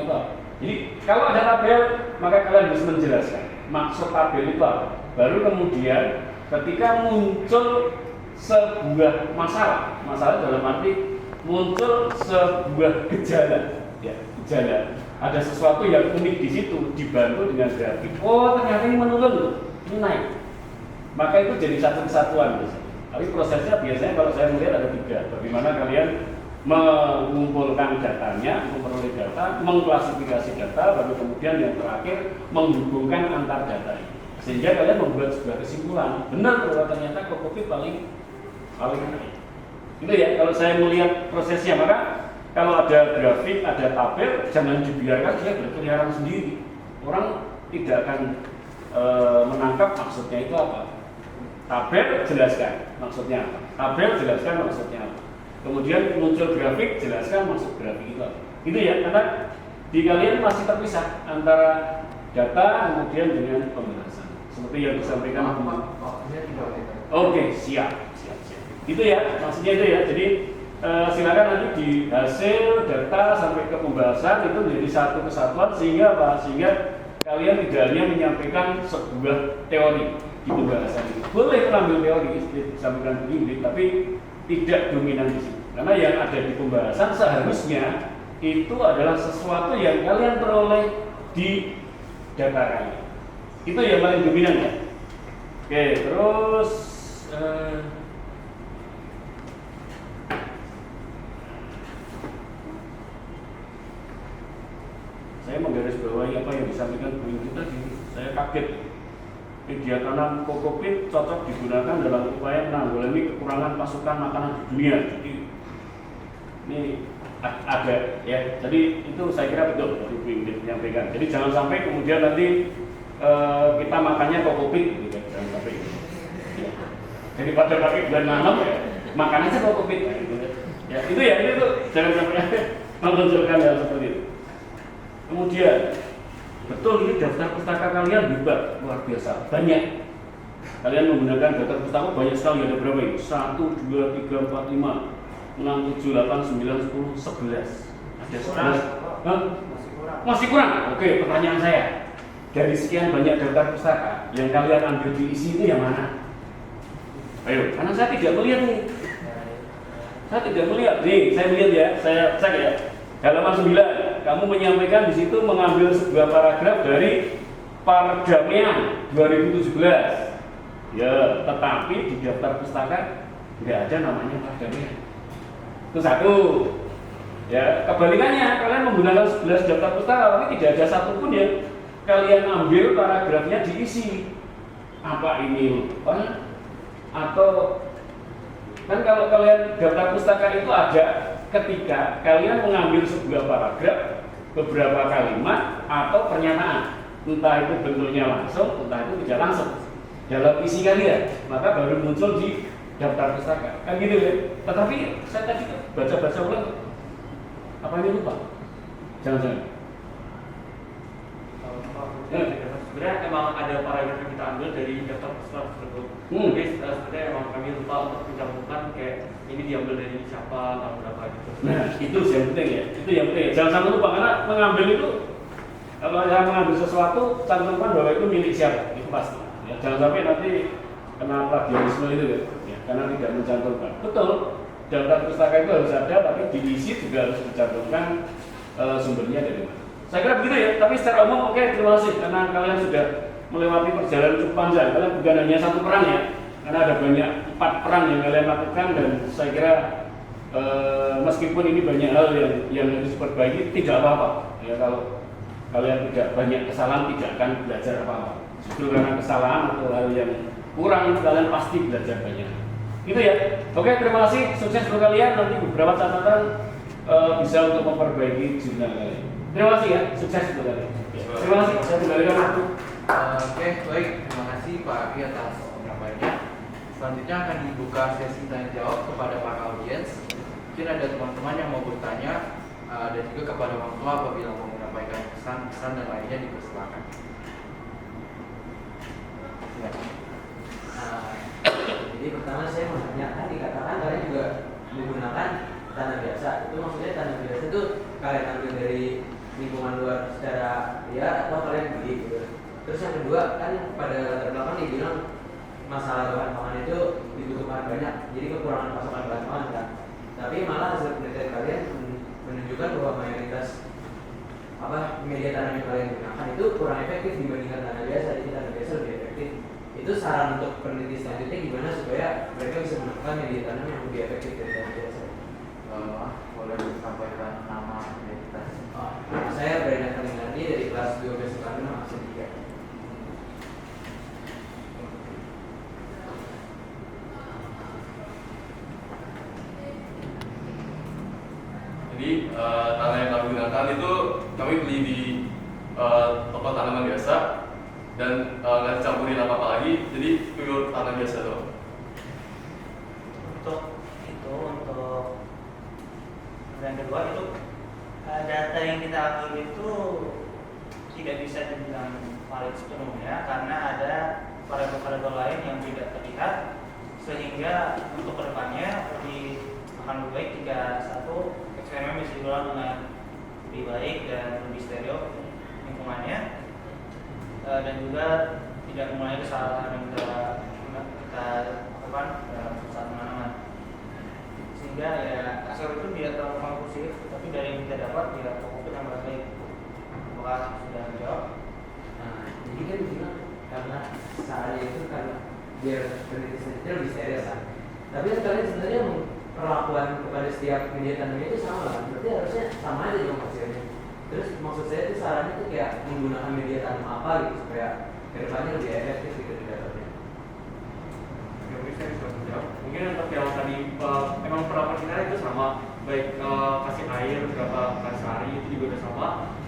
itu apa? Jadi kalau ada tabel maka kalian bisa menjelaskan maksud tabel itu apa. Baru kemudian ketika muncul sebuah masalah dalam arti muncul sebuah gejala, ya gejala. Ada sesuatu yang unik di situ dibantu dengan grafik. Oh ternyata ini menurun, ini naik. Maka itu jadi satu kesatuan. Tapi prosesnya biasanya kalau saya melihat ada 3. Bagaimana kalian mengumpulkan datanya, memperoleh data, mengklasifikasi data, baru kemudian yang terakhir menghubungkan antar data ini. Sehingga kalian membuat sebuah kesimpulan. Benar bahwa ternyata kokopit paling naik. Itu ya kalau saya melihat prosesnya. Maka kalau ada grafik, ada tabel, jangan dibiarkan dia berkeliaran sendiri. Orang tidak akan menangkap maksudnya itu apa. Tabel jelaskan maksudnya apa. Tabel jelaskan maksudnya apa. Kemudian muncul grafik, jelaskan maksud grafik itu apa. Itu ya, karena di kalian masih terpisah antara data kemudian dengan pembahasan. Seperti yang disampaikan. Oke, siap. Itu ya, maksudnya itu ya. Jadi silakan nanti di hasil data sampai ke pembahasan itu menjadi satu kesatuan sehingga apa? Sehingga kalian tidak hanya menyampaikan sebuah teori di pembahasan ini. Boleh mengambil teori disampaikan begini, tapi tidak dominan di sini. Karena yang ada di pembahasan seharusnya itu adalah sesuatu yang kalian peroleh di data kalian. Itu yang paling dominan ya. Oke, terus saya menggarisbawahi apa yang disampaikan Bu Indri tadi. Saya kaget. Media tanam kokopit cocok digunakan dalam upaya menanggulangi kekurangan pasukan makanan di dunia. Jadi ini ada ya. Jadi itu saya kira betul dari Bu Indri menyampaikan. Jadi jangan sampai kemudian nanti kita makannya kokopit, gitu, jangan sampai. Ya. Jadi pada pakai bulan nanam ya, makan aja kokopit. Gitu. Ya itu ya itu jangan sampai menunjukkan hal seperti itu. Kemudian, betul ini daftar pustaka kalian hebat, luar biasa, banyak. Kalian menggunakan daftar pustaka banyak sekali, ada berapa ini? 1, 2, 3, 4, 5, 6, 7, 8, 9, 10, 11. Ada 11? Hah? Masih kurang? Oke, pertanyaan saya. Dari sekian banyak daftar pustaka, yang kalian ambil diisi itu yang mana? Ayo, karena saya tidak melihat nih. Saya tidak melihat, nih saya melihat ya, saya cek ya. Halaman 9, kamu menyampaikan di situ mengambil sebuah paragraf dari Pardamaian 2017. Ya, tetapi di daftar pustaka tidak ada namanya Pardamaian. Itu satu. Ya, kebalikannya kalian menggunakan 11 daftar pustaka, tapi tidak ada satupun yang kalian ambil paragrafnya diisi. Apa ini lupa? Atau kan kalau kalian daftar pustaka itu ada ketika kalian mengambil sebuah paragraf, beberapa kalimat atau pernyataan, entah itu bentuknya langsung, entah itu tidak langsung dalam isi kalian, maka baru muncul di daftar pustaka. Kan gitu ya. Tetapi saya tadi baca-baca ulang, apa ini lupa? Jangan-jangan. Sebenarnya emang ada paragraf yang kita ambil dari daftar pustaka tersebut. Tapi sebenarnya emang kami lupa untuk mencantumkan kayak ini diambil dari siapa, tahun berapa gitu. Nah, itu yang penting ya. Itu yang penting. Jangan sampai lupa karena mengambil itu kalau saya mengambil sesuatu cantumkan bahwa itu milik siapa, itu pasti. Ya, jangan sampai nanti kena plagiarisme itu ya, karena tidak mencantumkan. Betul. Daftar pustaka itu harus ada, tapi diisi juga harus dicantumkan sumbernya dari mana. Saya kira begitu ya, tapi secara umum oke, terima kasih karena kalian sudah melewati perjalanan cukup panjang. Kalian bukan hanya satu perang ya, karena ada banyak 4 perang yang kalian lakukan dan saya kira meskipun ini banyak hal yang harus diperbaiki, tidak apa-apa. Ya kalau kalian tidak banyak kesalahan, tidak akan belajar apa-apa. Justru karena kesalahan atau hal yang kurang, kalian pasti belajar banyak. Gitu ya. Oke, terima kasih. Sukses untuk kalian. Nanti beberapa catatan bisa untuk memperbaiki jurnal kalian. Terima kasih ya, sukses untuk kalian. Terima kasih, saya kembalikan waktu. Oke, baik. Terima kasih Pak Aki atas penyampaiannya. Selanjutnya akan dibuka sesi tanya jawab kepada para audiens. Mungkin ada teman-teman yang mau bertanya dan juga kepada orang tua apabila mau menyampaikan pesan-pesan dan lainnya dipersilakan. Ya. Jadi Jadi pertama saya mau tanya, kan dikatakan kalian juga menggunakan tanah biasa. Itu maksudnya tanah biasa itu kalian ambil dari lingkungan luar secara liar atau kalian beli gitu. Terus yang kedua kan pada latar belakang dibilang masalah bahan pangan itu dibutuhkan banyak, jadi kekurangan pasokan bahan pangan kan. Tapi malah hasil penelitian kalian menunjukkan bahwa mayoritas media tanam yang kalian gunakan itu kurang efektif dibandingkan tanah biasa. Jadi tanah biasa lebih efektif. Itu saran untuk peneliti selanjutnya gimana supaya mereka bisa menemukan media tanam yang lebih efektif dari tanah biasa. Boleh disampaikan nama identitas. Nama saya Brenda Kalinardi dari kelas 12 Sukarno Maksud 3. Jadi tanah yang kami gunakan itu kami beli di toko tanaman biasa dan nggak dicampurin apa-apa lagi, jadi pure tanah biasa doang. Untuk yang kedua itu data yang kita ambil itu tidak bisa dibilang valid sepenuhnya karena ada variabel-variabel lain yang tidak terlihat, sehingga untuk kedepannya akan lebih baik jika satu eksperimen bisa diulang dengan lebih baik dan lebih stereo lingkungannya, dan juga tidak mengulangi kesalahan yang kita lakukan saat menanam, sehingga ya hasil itu tidak terlalu konklusif, tapi dari yang kita dapat ya pokoknya yang baik. Apakah sudah menjawab? Nah, jadi kan bilang karena saat itu karena biar peneliti sendiri lebih steril kan. Tapi kan kalian sebenarnya perlakuan kepada setiap media tanamnya itu sama kan? Berarti harusnya sama aja dong hasilnya. Terus maksud saya itu sarannya itu kayak menggunakan media tanam apa gitu supaya kedepannya lebih efektif gitu di dapatnya. Saya bisa menjawab. Mungkin untuk yang tadi memang perlakuan kita itu sama, baik kasih air berapa kali sehari itu juga udah sama,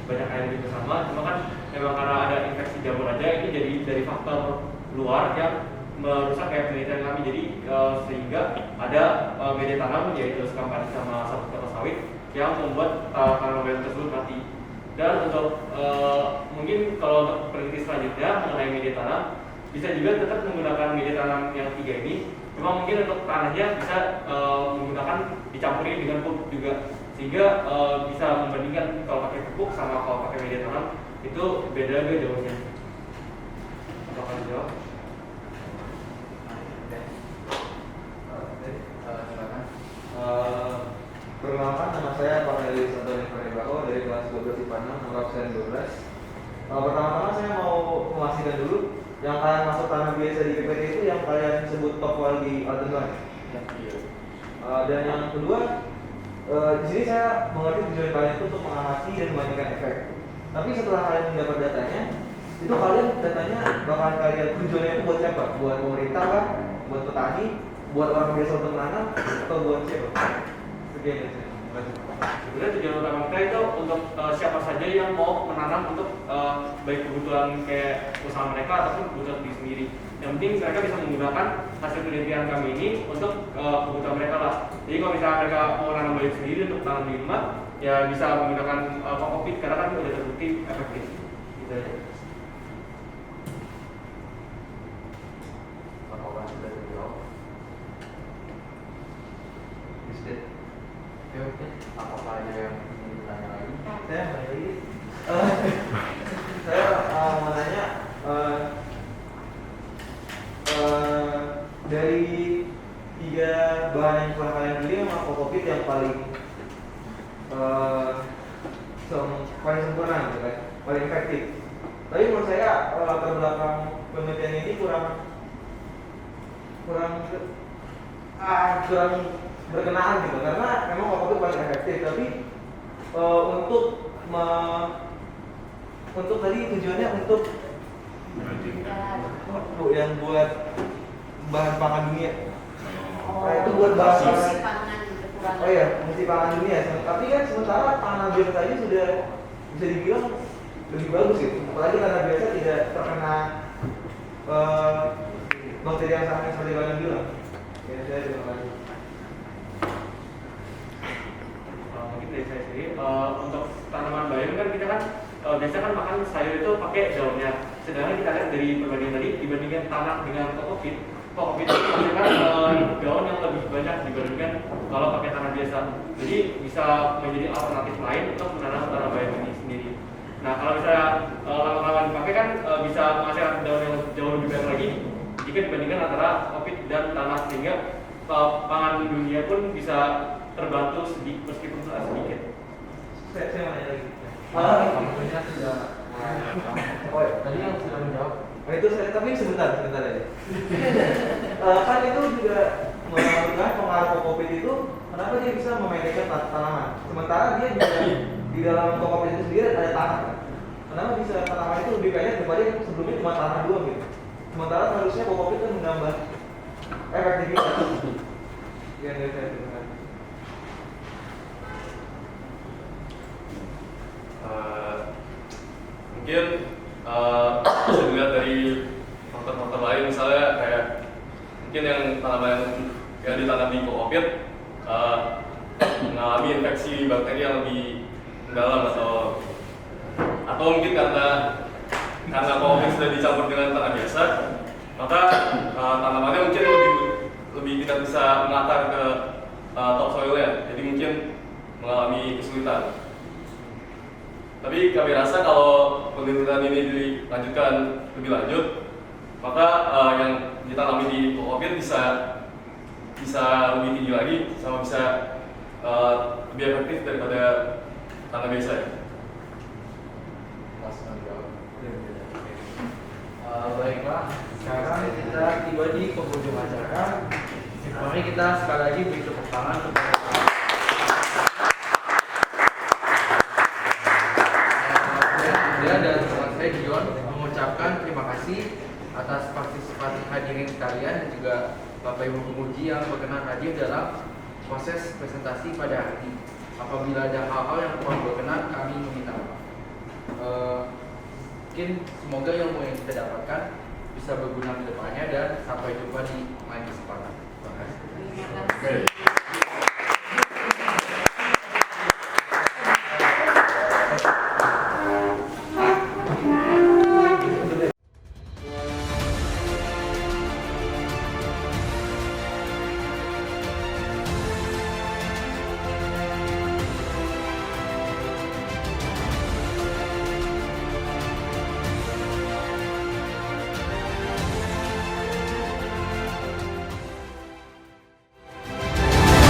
banyak air juga sama. Cuma kan memang karena ada infeksi jamur aja, ini jadi dari faktor luar yang merusak kayak penelitian kami. Jadi sehingga ada media tanam yaitu skampanit sama sabut kelapa sawit yang membuat tanaman tersebut mati. Dan untuk mungkin kalau untuk peneliti selanjutnya mengenai media tanam, bisa juga tetap menggunakan media tanam yang 3 ini. Cuma mungkin untuk tanahnya bisa menggunakan dicampuri dengan pupuk juga, sehingga bisa membandingkan kalau pakai pupuk sama kalau pakai media tanam itu beda gak jauhnya. Apakah jawab? Perkenalkan, nama saya Cornelis Antoni Panibaho dari kelas 12 IPA 6, nomor absen 12. Pertama-tama saya mau memastikan dulu, yang kalian masuk tanah biasa di PPT itu yang kalian sebut top quality altenland. Dan yang kedua, di sini saya mengerti tujuan kalian itu untuk mengamati dan membandingkan efek. Tapi setelah kalian mendapat datanya, itu kalian datanya bakalan kalian tujuannya itu buat siapa? Buat pemerintah kah? Buat petani? Buat orang biasa untuk menanam? Atau buat siapa? Sebenarnya tujuan utama kita itu untuk siapa saja yang mau menanam untuk baik kebutuhan kayak usaha mereka ataupun kebutuhan diri sendiri. Yang penting mereka bisa menggunakan hasil penelitian kami ini untuk kebutuhan mereka lah. Jadi kalau misalnya mereka mau nanam baik sendiri untuk tanam di rumah, ya bisa menggunakan kokopit karena kan udah terbukti efektif. Gitu aja. Apakah sudah terjawab? Oke. Apakah ada yang ingin ditanya lagi? Saya lagi. Saya mau nanya dari 3 bahan yang telah kalian beli, memang kokopit yang paling sempurna gitu kan, paling efektif. Tapi menurut saya latar belakang penelitian ini kurang berkenaan gitu, karena memang kokopit paling efektif, tapi untuk tadi tujuannya untuk yang buat bahan pangan dunia. Nah, itu buat bahan pangan kekurangan. Oh iya, mesti pangan dunia. Tapi kan sementara tanah biasa saja sudah bisa dibilang lebih bagus gitu. Apalagi tanah biasa tidak terkena bakteri yang sama seperti kalian bilang. Ya, saya terima kasih. Mungkin dari saya sendiri untuk tanaman bayam kan kita kan biasa kan makan sayur itu pakai daunnya. Sedangkan kita lihat dari perbandingan tadi dibandingkan tanah dengan kokopit COVID itu menghasilkan gaun yang lebih banyak dibandingkan kalau pakai tanah biasa. Jadi bisa menjadi alternatif lain untuk menanam tanaman ini sendiri. Nah kalau misalnya lama-lama dipakai kan bisa menghasilkan daun yang jauh lebih banyak lagi jika dibandingkan antara COVID dan tanah, sehingga pangan dunia pun bisa terbantu sedikit meskipun sedikit. Saya mau nanya lagi. Waktunya sudah Oh ya, tadi yang sudah menjawab. nah, itu saya, tapi sebentar aja. Kan itu juga menentukan pengaruh COVID itu, kenapa dia bisa memedekkan tanaman? Sementara dia juga di dalam COVID itu sendiri ada tanah. Kan? Kenapa bisa tanaman itu lebih pendek daripada yang sebelumnya cuma tanah doang gitu? Sementara harusnya COVID itu menambah efektivitas. Yang saya dengar. Mungkin bisa dilihat dari faktor-faktor lain, misalnya kayak mungkin yang tanaman yang ditanam di COVID mengalami infeksi bakteri yang lebih mendalam, atau mungkin karena COVID sudah dicampur dengan tanah biasa, maka tanamannya mungkin lebih tidak bisa mengakar ke topsoilnya, jadi mungkin mengalami kesulitan. Tapi kami rasa kalau penelitian ini dilanjutkan lebih lanjut, maka yang ditanami di COVID bisa lebih tinggi lagi, sama bisa lebih efektif daripada tanah biasa. Baiklah, sekarang kita tiba di penghujung acara. Mari kita sekali lagi beri tepuk tangan kepada dan teman saya Dion mengucapkan terima kasih atas partisipasi hadirin sekalian dan juga Bapak Ibu penguji yang berkenan hadir dalam proses presentasi pada hari ini. Apabila ada hal-hal yang kurang berkenan, kami meminta maaf. Mungkin semoga ilmu yang kita dapatkan bisa berguna ke depannya dan sampai jumpa di lain kesempatan. Terima kasih. Terima kasih.